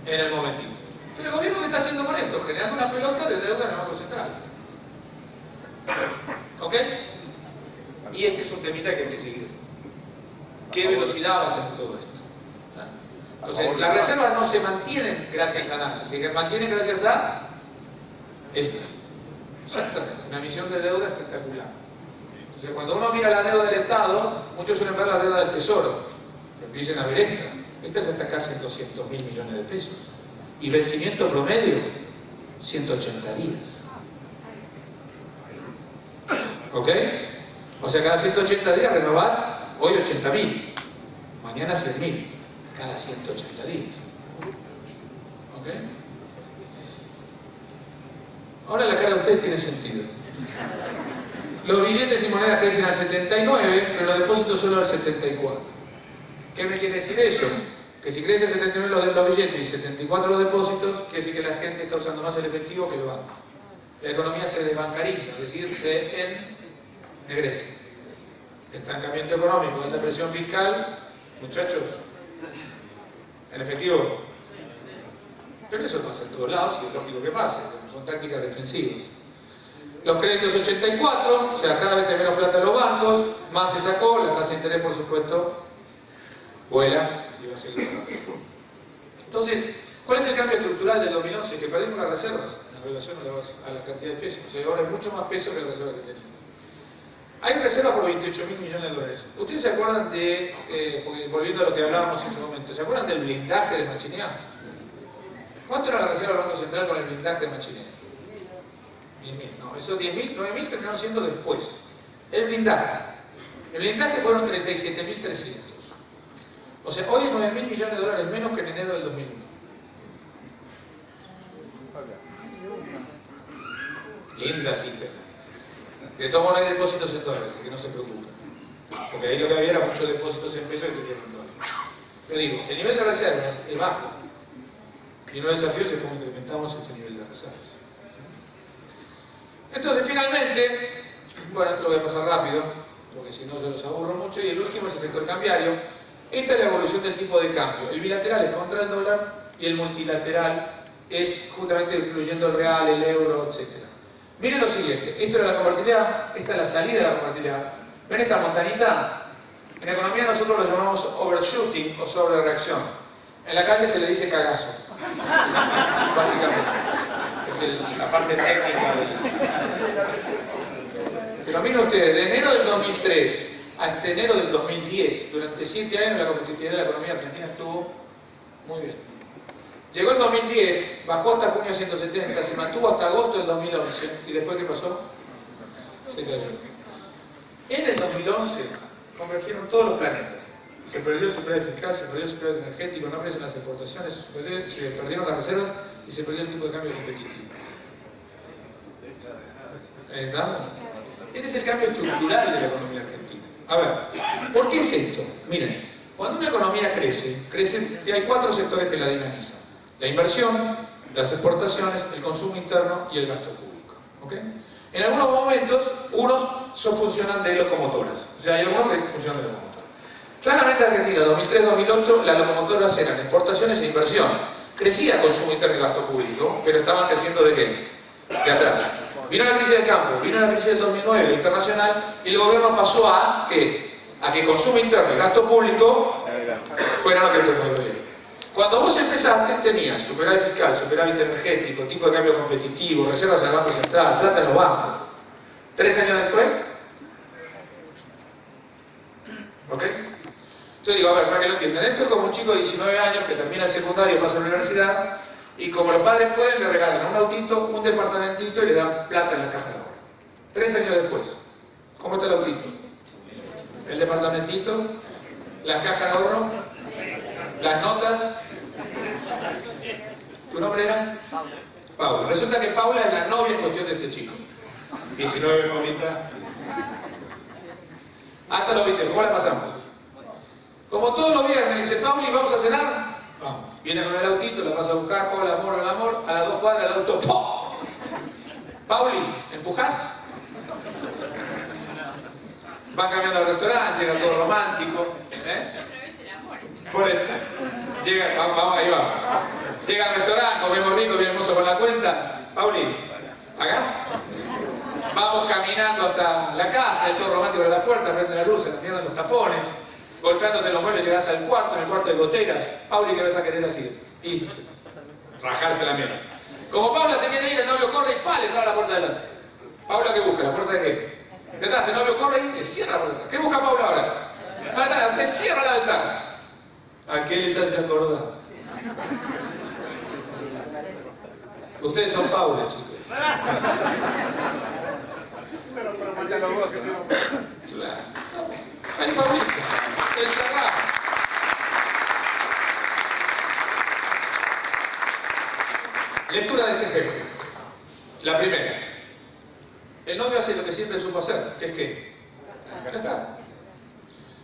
en el momentito. Pero el gobierno, ¿qué está haciendo con esto? Generando una pelota de deuda en el Banco Central. ¿Ok? Y este es un temita que hay que seguir. ¿Qué velocidad va a tener todo esto? Entonces, las reservas no se mantienen gracias a nada, se mantienen gracias a esto. Exactamente, una emisión de deuda espectacular. Entonces, cuando uno mira la deuda del Estado, muchos suelen ver la deuda del Tesoro. Pero empiecen a ver esta. Esta ya está casi en 200.000 millones de pesos. Y vencimiento promedio, 180 días. ¿Ok? O sea, cada 180 días renovás, hoy 80.000, mañana 100.000, cada 180 días. ¿Ok? Ahora la cara de ustedes tiene sentido. Los billetes y monedas crecen al 79, pero los depósitos solo al 74. ¿Qué me quiere decir eso? Que si crece 79 los billetes y 74 los depósitos, quiere decir que la gente está usando más el efectivo que el banco. La economía se desbancariza, es decir, se ennegrece. Estancamiento económico, alta presión fiscal, muchachos, en efectivo. Pero eso pasa en todos lados y es lógico que pase, son tácticas defensivas. Los créditos 84, o sea, cada vez hay menos plata en los bancos, más se sacó, la tasa de interés, por supuesto, vuela y va a seguir bajando. Entonces, ¿cuál es el cambio estructural del 2011? Que perdimos las reservas en relación a la cantidad de pesos. O sea, ahora hay mucho más peso que la reserva que teníamos. Hay reservas por 28.000 millones de dólares. ¿Ustedes se acuerdan de, porque volviendo a lo que hablábamos en su momento, ¿se acuerdan del blindaje de Machineá? ¿Cuánto era la reserva del Banco Central con el blindaje de Machineá? 10.000. No, esos 10.000, 9.000 terminaron siendo después. El blindaje fueron 37.300. O sea, hoy hay 9.000 millones de dólares menos que en enero del 2001. Linda cita. De todo modo no hay depósitos en dólares, así que no se preocupen. Porque ahí lo que había era muchos depósitos en pesos y tenían en dólares. Pero digo, el nivel de reservas es bajo. Y uno de los desafíos es cómo incrementamos este nivel de reservas. Entonces, finalmente, bueno, esto lo voy a pasar rápido, porque si no se los aburro mucho, y el último es el sector cambiario. Esta es la evolución del tipo de cambio. El bilateral es contra el dólar y el multilateral es justamente incluyendo el real, el euro, etc. Miren lo siguiente, esto es la convertibilidad, esta es la salida de la convertibilidad. ¿Ven esta montanita? En economía nosotros lo llamamos overshooting o sobrereacción. En la calle se le dice cagazo, básicamente. Es la parte técnica Pero miren ustedes, de enero del 2003 hasta enero del 2010, durante 7 años la competitividad de la economía argentina estuvo muy bien. Llegó el 2010, bajó hasta junio 170, se mantuvo hasta agosto del 2011, y después ¿qué pasó? Se cayó. En el 2011 convergieron todos los planetas. Se perdió el superávit fiscal, se perdió el superávit energético, no crecen las exportaciones, se perdieron las reservas y se perdió el tipo de cambio competitivo. ¿Estamos? Este es el cambio estructural de la economía argentina. A ver, ¿por qué es esto? Miren, cuando una economía crece, hay 4 sectores que la dinamizan. La inversión, las exportaciones, el consumo interno y el gasto público. ¿Okay? En algunos momentos, unos funcionan de locomotoras. O sea, hay algunos que funcionan de locomotoras. Claramente en Argentina, 2003-2008, las locomotoras eran exportaciones e inversión. Crecía consumo interno y gasto público, pero estaban creciendo ¿de qué? De atrás. Vino la crisis del campo, vino la crisis del 2009, la internacional, y el gobierno pasó a ¿qué? A que consumo interno y gasto público fueran lo que te mueve. Cuando vos empezaste, tenías superávit fiscal, superávit energético, tipo de cambio competitivo, reservas en el Banco Central, plata en los bancos. 3 años después, ¿ok? Entonces digo, a ver, para que lo entiendan, esto es como un chico de 19 años que termina el secundario, pasa a la universidad, y como los padres pueden, le regalan un autito, un departamentito y le dan plata en la caja de ahorro. 3 años después, ¿cómo está el autito? El departamentito, la caja de ahorro, las notas. ¿Tu nombre era? Paula. Resulta que Paula es la novia en cuestión de este chico. 19, Paulita. Hasta lo viste, ¿cómo la pasamos? Como todos los viernes, dice Pauli, ¿vamos a cenar? Vamos. Viene con el autito, la pasa a buscar, hola amor, a las 2 cuadras el auto, ¡pum! Pauli, ¿empujás? Van cambiando al restaurante, llega todo romántico. Por eso. Llega, vamos, ahí vamos. Llega al restaurante, comemos rico, bien hermoso con la cuenta. Pauli, ¿pagás? Vamos caminando hasta la casa, el todo romántico de la puerta, prende la luz, se te pierden los tapones. Golpeándote los muebles, llegás al cuarto, en el cuarto de goteras. Pauli, ¿qué vas a querer así? Y rajarse la mierda. Como Paula se quiere ir, el novio corre y ¡pah! Le trae la puerta adelante. ¿Paula qué busca? ¿La puerta de qué? Detrás, el novio corre y le cierra la puerta. ¿Qué busca Paula ahora? Le cierra la ventana. ¿A qué les hace acordar? Ustedes son Paula, chicos. Pero mañana vos que no. Claro. Ahí Paulita. Encerrado. Lectura de este ejemplo. La primera. El novio hace lo que siempre supo hacer, que es que ya está.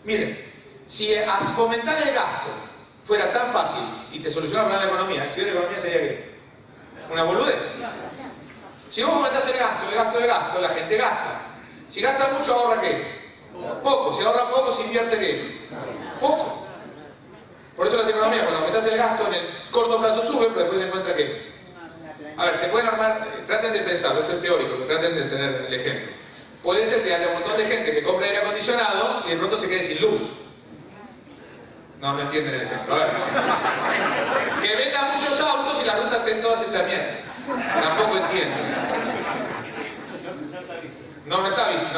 Miren, si fomentar el gasto fuera tan fácil y te solucionara el problema de la economía, estudiar economía sería ¿qué? Una boludez. Si vos fomentás el gasto, la gente gasta. Si gasta mucho, ahorra ¿qué? Poco. Si ahorra poco, se invierte ¿qué? Poco. Por eso las economías, cuando aumentás el gasto, en el corto plazo sube, pero después se encuentra ¿qué? A ver, se pueden armar, traten de pensarlo, esto es teórico, pero traten de tener el ejemplo. Puede ser que haya un montón de gente que compre aire acondicionado y de pronto se quede sin luz. No entienden el ejemplo. A ver. Que vendan muchos autos y las rutas estén todas hechas mierda. Tampoco entienden. No está bien,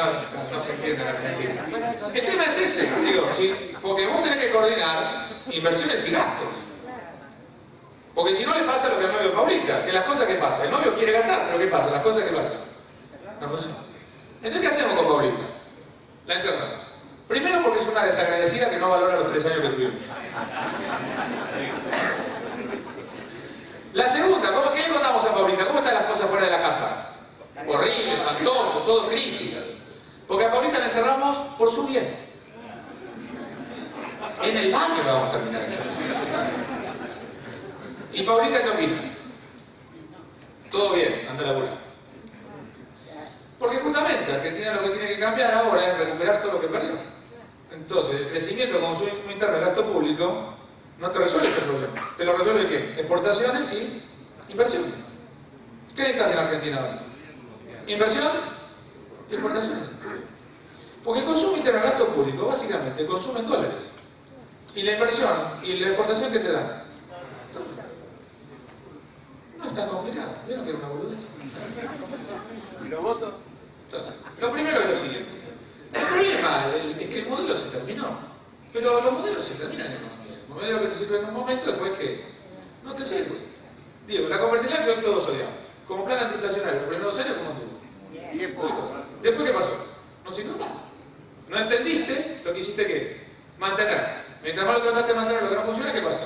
no se entiende en Argentina. El tema es ese, digo, ¿sí? Porque vos tenés que coordinar inversiones y gastos. Porque si no le pasa lo que al novio Paulita, que las cosas que pasan, el novio quiere gastar, pero ¿qué pasa? Las cosas que pasan no funcionan. Entonces, ¿qué hacemos con Paulita? La encerramos. Primero porque es una desagradecida que no valora los 3 años que tuvimos. La segunda, ¿qué le contamos a Paulita? ¿Cómo están las cosas fuera de la casa? Horrible, espantoso, todo crisis. Porque a Paulita la encerramos por su bien. En el baño la vamos a terminar esa. ¿Y Paulita qué opina? Todo bien, anda a laburar. Porque justamente Argentina lo que tiene que cambiar ahora es recuperar todo lo que perdió. Entonces, el crecimiento, consumo interno y gasto público no te resuelve este problema. ¿Te lo resuelve quién? Exportaciones y inversión. ¿Qué necesitas en Argentina ahora? Inversión y exportaciones. Porque el consumo interno y el gasto público básicamente consumen dólares. Y la inversión y la exportación, ¿qué te dan? No es tan complicado. ¿Vieron que era una boludez? ¿Y los votos? Entonces, lo primero es lo siguiente. El problema es que el modelo se terminó. Pero los modelos se terminan en economía. El modelo que te sirve en un momento, después que no te sirve. Digo, la convertibilidad que hoy todos odiamos. Como plan antiinflacionario, los primeros años, ¿cómo anduvo? Después, ¿qué pasó? No sirvió más. No entendiste lo que hiciste que mantener. Mientras más lo trataste de mantener lo que no funciona, ¿qué pasa?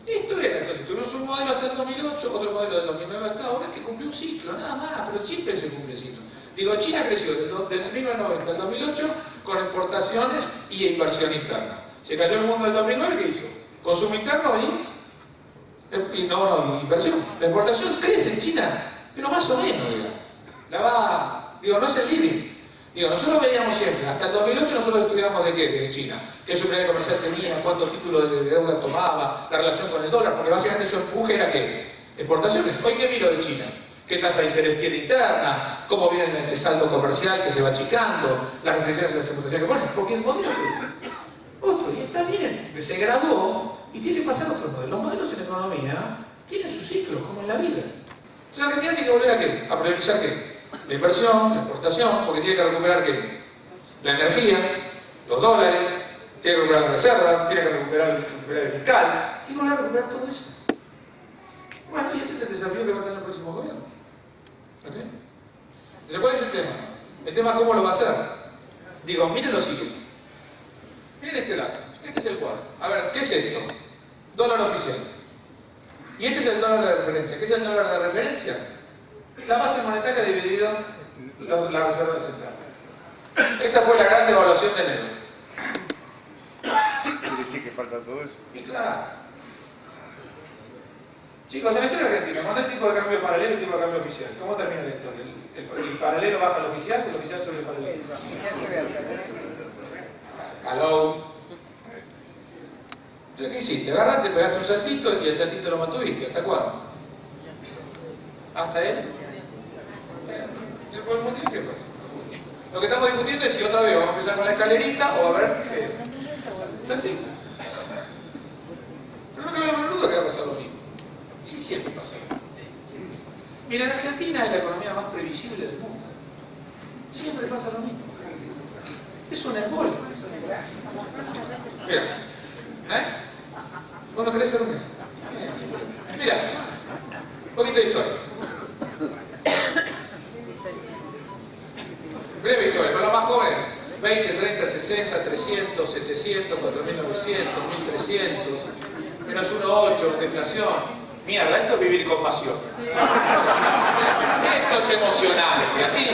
Esto era, entonces tuvimos un modelo hasta el 2008, otro modelo del 2009 hasta ahora que cumplió un ciclo, nada más, pero siempre se cumple ciclo. Digo, China creció desde 1990 al 2008 con exportaciones y inversión interna. Se cayó el mundo del 2009, ¿qué hizo? Consumo interno y inversión. La exportación crece en China, pero más o menos, digamos. No es el leading. Digo, nosotros veíamos siempre, hasta el 2008 nosotros estudiábamos de qué, de China, qué superávit comercial tenía, cuántos títulos de deuda tomaba, la relación con el dólar, porque básicamente su empuje era ¿qué? Exportaciones. Hoy, ¿qué miro de China? ¿Qué tasa de interés tiene interna? ¿Cómo viene el saldo comercial que se va achicando? Las restricciones de las exportaciones que ponen. Porque el modelo es otro, y está bien, se graduó y tiene que pasar a otro modelo. Los modelos en economía tienen sus ciclos, como en la vida. Entonces Argentina tiene que volver a ¿qué? A priorizar ¿qué? La inversión, la exportación, porque tiene que recuperar ¿qué? La energía, los dólares, tiene que recuperar la reserva, tiene que recuperar el superávit fiscal, tiene que recuperar todo eso. Bueno, y ese es el desafío que va a tener el próximo gobierno. ¿Ok? Entonces, ¿cuál es el tema? El tema es cómo lo va a hacer. Digo, miren lo siguiente. Miren este dato. Este es el cuadro. A ver, ¿qué es esto? Dólar oficial. Y este es el dólar de referencia. ¿Qué es el dólar de referencia? La base monetaria dividido la reserva central. Esta fue la gran devaluación de enero. Quiere decir que falta todo eso. Y claro. Chicos, en la historia argentina, cuando hay tipo de cambio paralelo y tipo de cambio oficial, ¿cómo termina la historia? El paralelo baja al oficial, el oficial sobre el paralelo. Hello. Entonces, ¿qué hiciste? Agarraste, pegaste un saltito y el saltito lo mantuviste. ¿Hasta cuándo? ¿Hasta él? ¿Y después del mundial qué pasa? Lo que estamos discutiendo es si otra vez vamos a empezar con la escalerita o a ver qué. Saltito. Pero no creo que va a pasar lo mismo. Sí, siempre pasa. Mira, en Argentina es la economía más previsible del mundo. Siempre pasa lo mismo. Es un embole. Mira, ¿vos no querés ser un mes? Mira, un poquito de historia. Breve historia, para los más jóvenes. 20, 30, 60, 300, 700, 4.900, 1.300, menos 1,8, deflación. Mierda, esto es vivir con pasión. Esto es emocional, y así.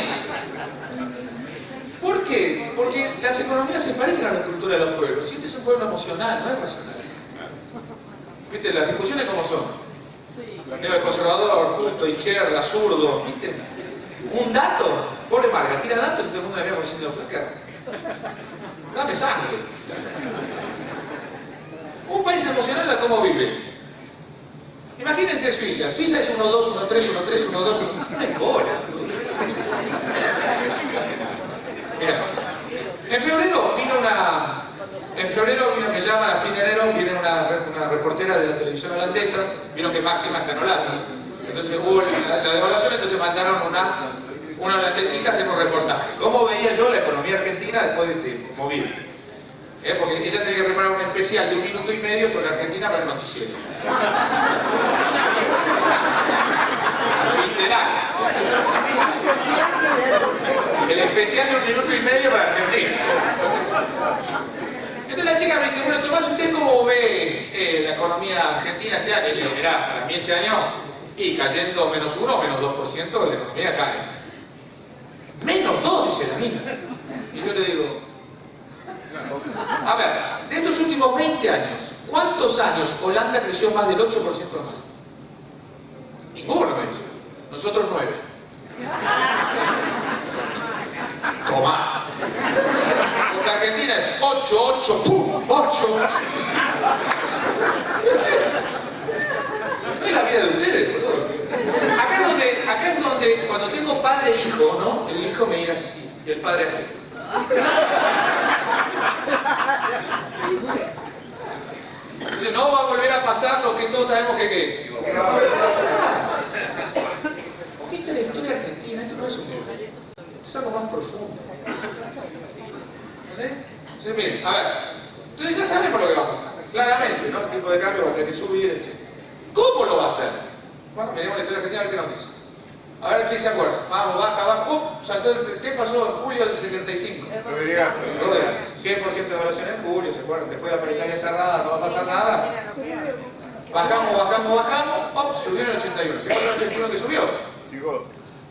¿Por qué? Porque las economías se parecen a la cultura de los pueblos. Y este es un pueblo emocional, no es racional. ¿Viste? Las discusiones como son. Neoconservador, punto, izquierda, zurdo. ¿Viste? Un dato. Pobre Marga, tira datos y todo el mundo la mira como diciendo flaca. Dame sangre. Un país emocional a cómo vive. Imagínense Suiza. Suiza es 1-2, 1-3, 1-3, 1-2, 1-3. No hay bola. Mira, en febrero me llaman a fin de enero, viene una reportera de la televisión holandesa, vieron que Máxima está en Holanda. Entonces hubo la devaluación, entonces mandaron una holandesita a hacer un reportaje. ¿Cómo veía yo la economía argentina después de este movimiento? Porque ella tenía que preparar un especial de 1 minuto y medio sobre Argentina para el noticiero. Literal. El especial de 1 minuto y medio para Argentina. Entonces la chica me dice, bueno, Tomás, ¿usted cómo ve la economía argentina este año? Y le digo, mirá, para mí este año, y cayendo -1 o -2%, la economía cae. -2, dice la mina. Y yo le digo, a ver, de estos últimos 20 años, ¿cuántos años Holanda creció más del 8% anual? Ninguno, me dice. Nosotros 9. Tomá. Porque Argentina es 8, 8, pum, 8. Es la vida de ustedes, boludo. Acá es donde cuando tengo padre e hijo, ¿no? El hijo me mira así y el padre así. Entonces no va a volver a pasar lo que todos sabemos que ¿qué? Digo, ¿qué va a pasar? Porque esta es la historia argentina, esto no es un libro. Esto es algo más profundo. ¿Entendés? Entonces miren, a ver, entonces ya sabemos lo que va a pasar. Claramente, ¿no? El tipo de cambio va a tener que subir, etc. ¿Cómo lo va a hacer? Bueno, miremos la historia argentina a ver qué nos dice. A ver quién se acuerda. Vamos, baja, baja. Saltó el... ¿Qué pasó en julio del 75? 100% de evaluación en julio, ¿se acuerdan? Después de la paritaria cerrada, no va a pasar nada. Bajamos, bajamos, bajamos. Subió en el 81. ¿Qué pasó en el 81 que subió?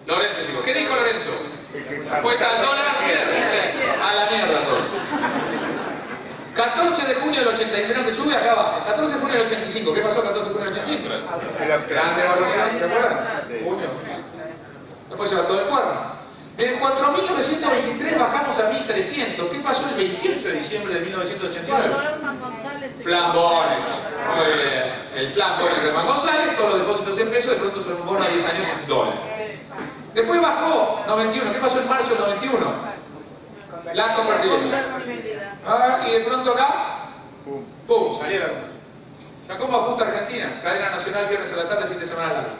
Lorenzo siguió. ¿Qué dijo Lorenzo? Apuesta al dólar, a la mierda todo. 14 de junio del 81 que sube acá abajo. 14 de junio del 85. ¿Qué pasó el 14 de junio del 85? Grande evaluación, ¿se acuerdan? Junio. Después se va todo el cuerno. De 4.923 bajamos a 1.300. ¿Qué pasó el 28 de diciembre de 1989? Plan Bonex. Muy bien. El plan Bonex de Herman González, todos los depósitos en pesos, de pronto son un bono a 10 años en dólares. Después bajó 91. ¿Qué pasó en marzo del 91? La convertibilidad. Y de pronto acá, ¡pum! Salieron. ¿Ya cómo ajusta Argentina? Cadena nacional, viernes a la tarde, fin de semana largo.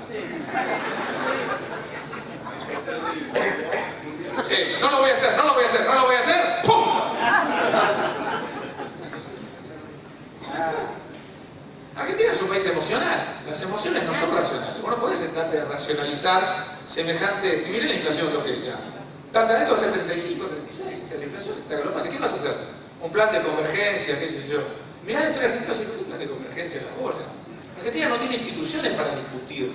Eso, no lo voy a hacer, no lo voy a hacer, no lo voy a hacer. ¡Pum! Argentina es un país emocional. Las emociones no son racionales. Vos no podés sentarte a racionalizar semejante... Y miren la inflación lo que es ya. Esto va a ser 35, 36. La inflación está galopante. ¿Qué vas a hacer? Un plan de convergencia, qué sé yo. Mirá la historia argentina, ¿qué plan de convergencia en la bola? Argentina no tiene instituciones para discutir.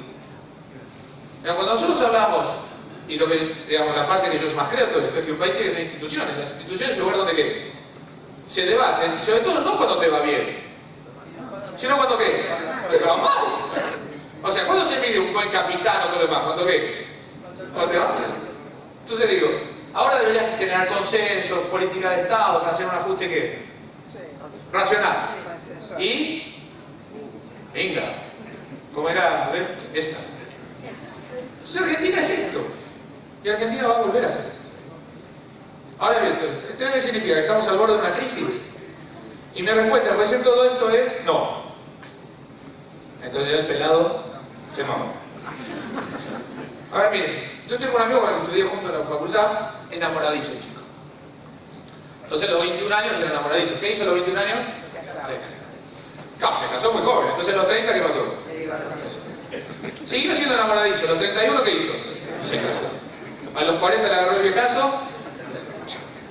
Mira, cuando nosotros hablamos, y lo que, digamos, la parte que yo más creo todo esto, es que un país tiene que tener instituciones. Las instituciones es el lugar donde ¿qué? Se debaten, y sobre todo no cuando te va bien, sino cuando ¿qué? Te va mal. O sea, ¿cuándo se mide un buen capitán o todo lo demás? ¿Cuándo qué? Cuando te va mal. Entonces digo, ahora deberías generar consensos, política de Estado, para hacer un ajuste ¿qué? Racional. Y, venga, ¿cómo era? A ver, esta. Entonces Argentina es esto. Y Argentina va a volver a hacer esto. Ahora bien, ¿esto qué significa? ¿Que estamos al borde de una crisis? Y mi respuesta después de todo esto es no. Entonces ya el pelado se mamó. A ver, miren, yo tengo un amigo con el que estudié junto en la facultad, enamoradizo el chico. Entonces a los 21 años era enamoradizo. ¿Qué hizo a los 21 años? Se casó. No, se casó muy joven. Entonces a los 30, ¿qué pasó? Siguió siendo enamoradizo. A los 31, ¿qué hizo? Se casó. A los 40 le agarró el viejazo.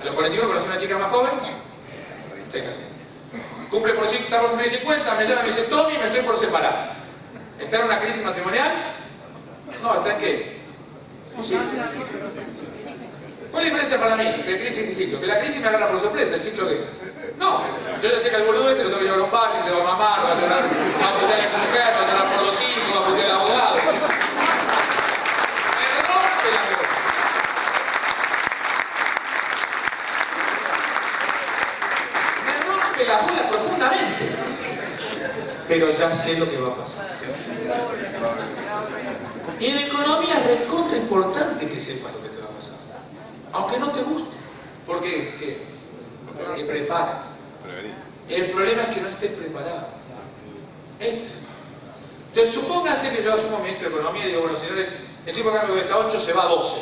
A los 41 conoció a una chica más joven. Se casó. Cumple por 50, está por cumplir 50, me llama y me dice, Tommy, me estoy por separar. ¿Está en una crisis matrimonial? No, ¿está en qué? Sí. ¿Cuál es la diferencia para mí entre crisis y ciclo? Que la crisis me agarra por sorpresa, ¿el ciclo qué? No, yo ya sé que al boludo este lo tengo que llevar a un bar, que se va a mamar, va a llorar, va a putear a su mujer, va a llorar por los hijos, va a putear al abogado. Me rompe la bola. Me rompe las bolas profundamente. Pero ya sé lo que va a pasar. Y en economía es recontra importante que sepas lo que te va a pasar. Aunque no te guste. ¿Por qué? ¿Qué? Porque prepara. El problema es que no estés preparado. Este es el problema. Entonces supónganse que yo asumo ministro de Economía y digo, bueno señores, el tipo de cambio que está a 8 se va a 12.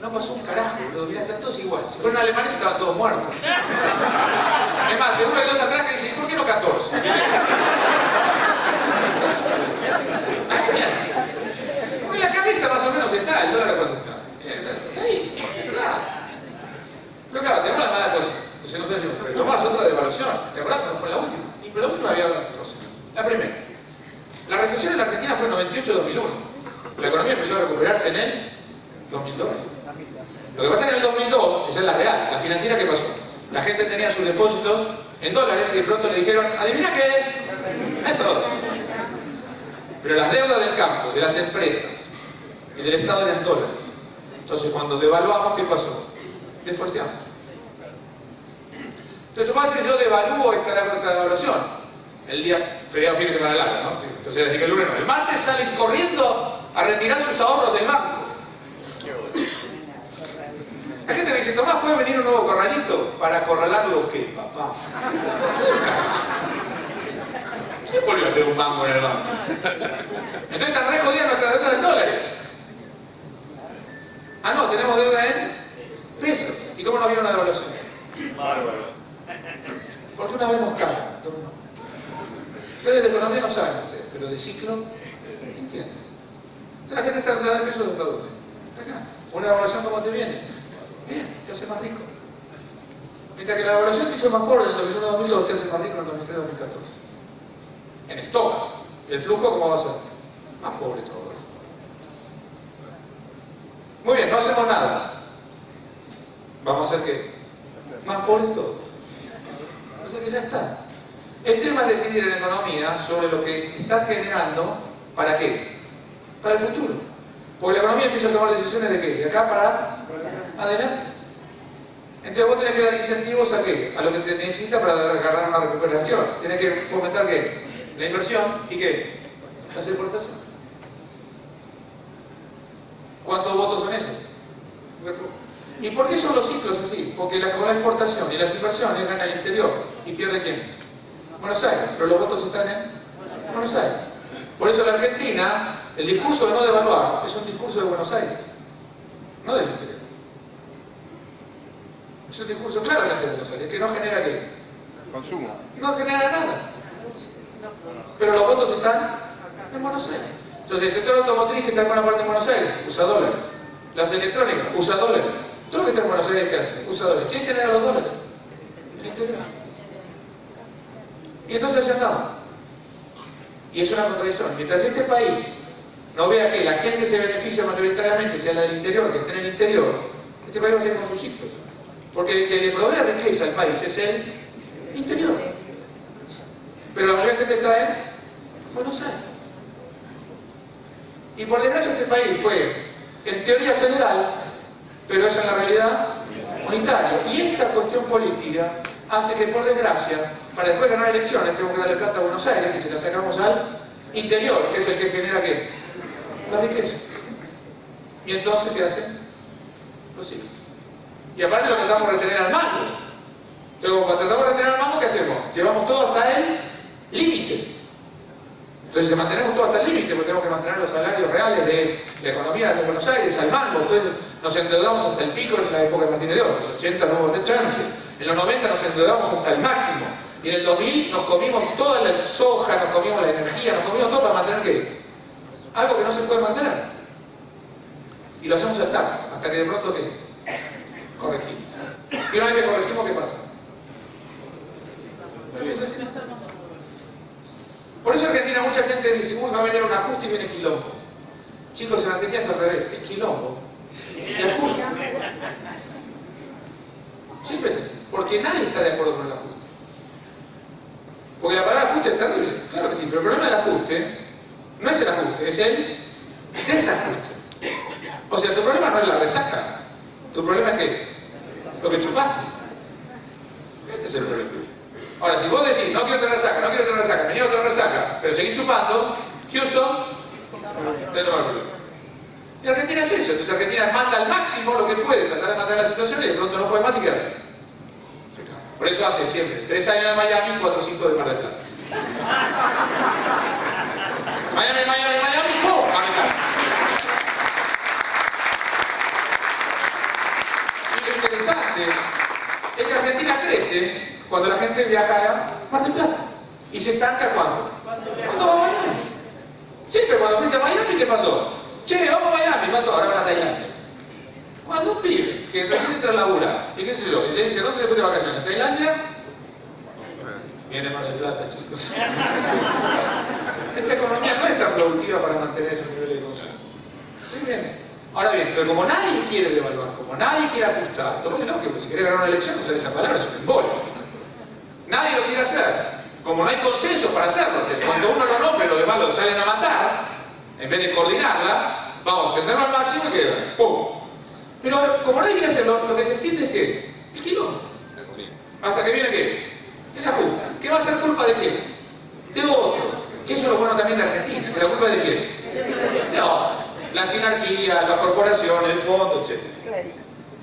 No pasó un carajo, boludo. Mirá, están todos igual. Si fueron alemanes estaban todos muertos. Es más, seguro que los atrás que dicen, ¿por qué no 14? Porque la cabeza más o menos está, el dólar a cuánto está. Está ahí, está. Pero claro, tenemos la mala cosa. Entonces no sé si pero tomás otra devaluación. ¿Te acordás cuando fue la última? Y pero la última había dos cosas. La primera, la recesión en la Argentina fue en 98-2001. La economía empezó a recuperarse en el 2002. Lo que pasa es que en el 2002, esa es la real, la financiera, ¿qué pasó? La gente tenía sus depósitos en dólares y de pronto le dijeron, ¿adivina qué? Pesos. Pero las deudas del campo, de las empresas y del Estado eran dólares. Entonces cuando devaluamos, ¿qué pasó? Desforteamos. Entonces pasa que yo devalúo esta devaluación. El día, feriado, fin de semana largo, ¿no? Entonces así que el lunes no. El martes salen corriendo a retirar sus ahorros del banco. La gente me dice, Tomás, ¿puede venir un nuevo corralito? ¿Para acorralar lo qué, papá? ¿Quién volvió a tener un mango en el banco? Entonces están re jodidas nuestras deudas en dólares. Ah, no, tenemos deuda en pesos. ¿Y cómo nos viene una devaluación? Bárbaro. Porque una vez nos cagan, dos no. Ustedes de economía no saben ustedes, pero de ciclo entienden. Entonces la gente está dando de pesos, ¿hasta dónde? Está acá. Una devaluación, ¿cómo te viene? Bien, te hace más rico. Mientras que la devaluación te hizo más pobre en el 2001-2002, te hace más rico en el 2003-2014. En stock. ¿El flujo cómo va a ser? Más pobre todos. Muy bien, no hacemos nada. ¿Vamos a hacer qué? Más pobres todos. O sea que ya está. El tema es decidir en economía sobre lo que está generando, ¿para qué? Para el futuro. Porque la economía empieza a tomar decisiones de qué, de acá para adelante. Entonces vos tenés que dar incentivos a qué, a lo que te necesita para agarrar una recuperación. Tenés que fomentar qué, la inversión y qué, las exportaciones. ¿Cuántos votos son esos? ¿Y por qué son los ciclos así? Porque con la exportación y las inversiones gana el interior. ¿Y pierde quién? Buenos Aires. Pero los votos están en Buenos Aires. Por eso en la Argentina, el discurso de no devaluar es un discurso de Buenos Aires, no del interior. Es un discurso claramente de Buenos Aires, que no genera ¿qué? Consumo. No genera nada. Pero los votos están en Buenos Aires. Entonces el sector automotriz que está en buena parte de Buenos Aires usa dólares. Las electrónicas usa dólares. Todo lo que está en Buenos Aires, ¿qué hace? Usa dólares. ¿Quién genera los dólares? El interior. Y entonces ya andamos. Y es una contradicción. Mientras este país no vea que la gente se beneficia mayoritariamente, sea la del interior, que esté en el interior, este país va a seguir con sus ciclos. Porque el que le provee riqueza al país es el interior. Pero la mayoría de gente está en Buenos Aires. Y por desgracia este país fue, en teoría federal, pero es en la realidad unitario. Y esta cuestión política hace que, por desgracia, para después ganar elecciones, tengo que darle plata a Buenos Aires, y se la sacamos al interior, que es el que genera ¿qué? La riqueza. Y entonces, ¿qué hacen? Los ciclos. Y aparte lo tratamos de retener al mango. Entonces, cuando tratamos de retener al mango, ¿qué hacemos? Llevamos todo hasta el límite. Entonces, mantenemos todo hasta el límite, porque tenemos que mantener los salarios reales de la economía de Buenos Aires al mango. Entonces, nos endeudamos hasta el pico en la época de Martínez de Oz. En los 80 no hubo chance. En los 90 nos endeudamos hasta el máximo. Y en el 2000 nos comimos toda la soja, nos comimos la energía, nos comimos todo para mantener ¿qué? Algo que no se puede mantener. Y lo hacemos hasta que de pronto ¿qué? Corregimos. Y una vez que corregimos, ¿qué pasa? Por eso en Argentina mucha gente dice, uy, va a venir un ajuste y viene quilombo. Chicos, en Argentina es al revés, es quilombo y ajuste. Siempre es así, porque nadie está de acuerdo con el ajuste. Porque la palabra ajuste es terrible, claro que sí, pero el problema del ajuste no es el ajuste, es el desajuste. O sea, tu problema no es la resaca, tu problema es que lo que chupaste. Este es el problema. Ahora, si vos decís, no quiero tener resaca, no quiero tener resaca, me niego a tener resaca, pero seguís chupando, Houston, tenemos el problema. Y Argentina es eso, entonces Argentina manda al máximo lo que puede, tratar de mantener la situación y de pronto no puede más y ¿qué hace? Se cae. Por eso hace siempre 3 años de Miami, 4 o 5 de Mar del Plata. Miami, ¡pum! Mar del Plata. Y lo interesante es que Argentina crece cuando la gente viaja a Mar del Plata. ¿Y se estanca cuándo? Cuando va a Miami. Siempre cuando fuiste a Miami, ¿qué pasó? Che, vamos a Miami, ¿cuánto? Ahora van a Tailandia. Cuando un pibe que recién entra a laburar, y qué sé yo, y le dice, ¿dónde te fuiste de vacaciones? ¿Tailandia? Viene Mar del Plata, chicos. Esta economía no es tan productiva para mantener esos niveles de consumo. Sí viene. Ahora bien, pero como nadie quiere devaluar, como nadie quiere ajustar, lo cual es lógico, si querés ganar una elección, usar esa palabra, es un embolio. Nadie lo quiere hacer. Como no hay consenso para hacerlo, o sea, cuando uno lo nombra y los demás lo salen a matar, en vez de coordinarla, vamos a extenderlo al máximo y queda. ¡Pum! Pero como nadie quiere hacerlo, lo que se extiende es ¿qué? El quilombo. Hasta que viene ¿qué? El ajuste. ¿Qué va a ser culpa de quién? De otro. Que eso es lo bueno también de Argentina. ¿La culpa de quién? De otro. La sinarquía, la corporación, el fondo, etc.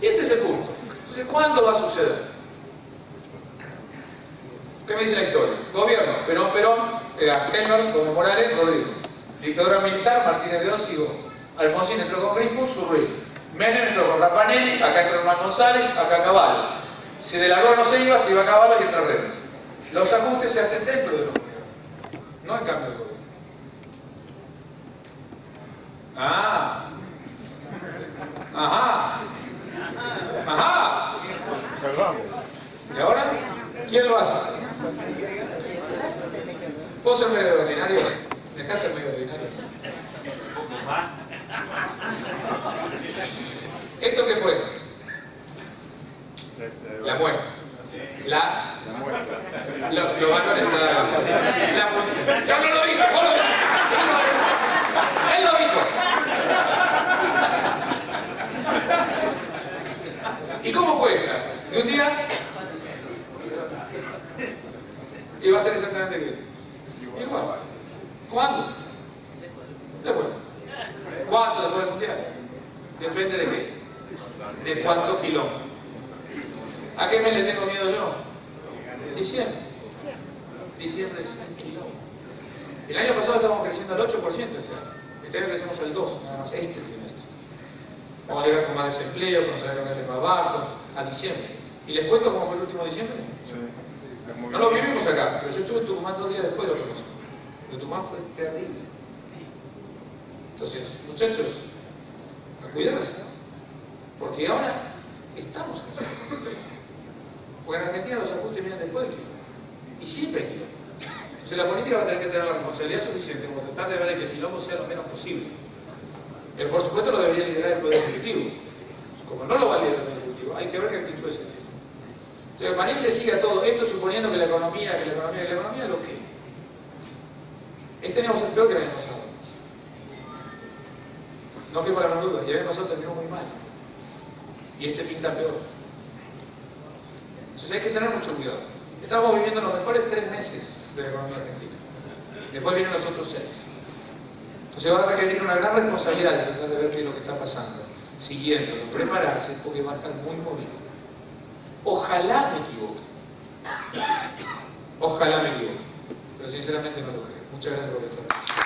Y este es el punto. Entonces, ¿cuándo va a suceder? ¿Qué me dice la historia? Gobierno, Perón, era Helmer, Gómez Morales, Rodrigo. Dictadura militar, Martínez de Oz, Alfonsín entró con Griswold, Surruy. Menem entró con Rapanelli, acá entró Hernán González, acá Cavallo. Si de la Rúa no se iba a Cavallo y entra Redes. Los ajustes se hacen dentro de los gobiernos, no en cambio del gobierno. Ah. Ajá. Ajá. Salvamos. ¿Y ahora? ¿Quién lo hace? ¿Puedo ser medio ordinario? ¿Me dejás ser medio ordinario? ¿Esto qué fue? La muestra. La muestra. Lo valores a... ¡Yo no lo dije! ¡Vos lo dijiste! ¡Él lo dijo! ¿Y cómo fue esta? De un día... Y va a ser exactamente igual. Igual. ¿Cuándo? Después. ¿Cuánto después del mundial? Depende de qué. De cuántos kilómetros. ¿A qué mes le tengo miedo yo? Diciembre. Diciembre es 100 kilómetros. El año pasado estábamos creciendo al 8% este año. Este año crecemos al 2%, nada más este trimestre. Vamos a llegar con más desempleo, con salarios reales más bajos, a diciembre. ¿Y les cuento cómo fue el último diciembre? No lo vivimos acá, pero yo estuve en Tucumán 2 días después de lo que pasó. En Tucumán fue terrible. Entonces, muchachos, a cuidarse, porque ahora estamos en esa situación. Porque en Argentina los ajustes vienen después del quilombo. Y siempre hay quilombo. Entonces la política va a tener que tener la responsabilidad suficiente como tratar de ver que el quilombo sea lo menos posible. Por supuesto lo debería liderar el Poder Ejecutivo. Como no lo va a liderar el Poder Ejecutivo, hay que ver qué actitud es esta. Entonces Manil le sigue a todo esto suponiendo que la economía, ¿lo qué? Este año va a ser peor que el año pasado. No quepa la menor duda, y el año pasado terminó muy mal. Y este pinta peor. Entonces hay que tener mucho cuidado. Estamos viviendo los mejores 3 meses de la economía argentina. Después vienen los otros 6. Entonces ahora va a requerir una gran responsabilidad de tratar de ver qué es lo que está pasando, siguiéndolo, prepararse, porque va a estar muy movido. Ojalá me equivoque. Ojalá me equivoque. Pero sinceramente no lo creo. Muchas gracias por la atención.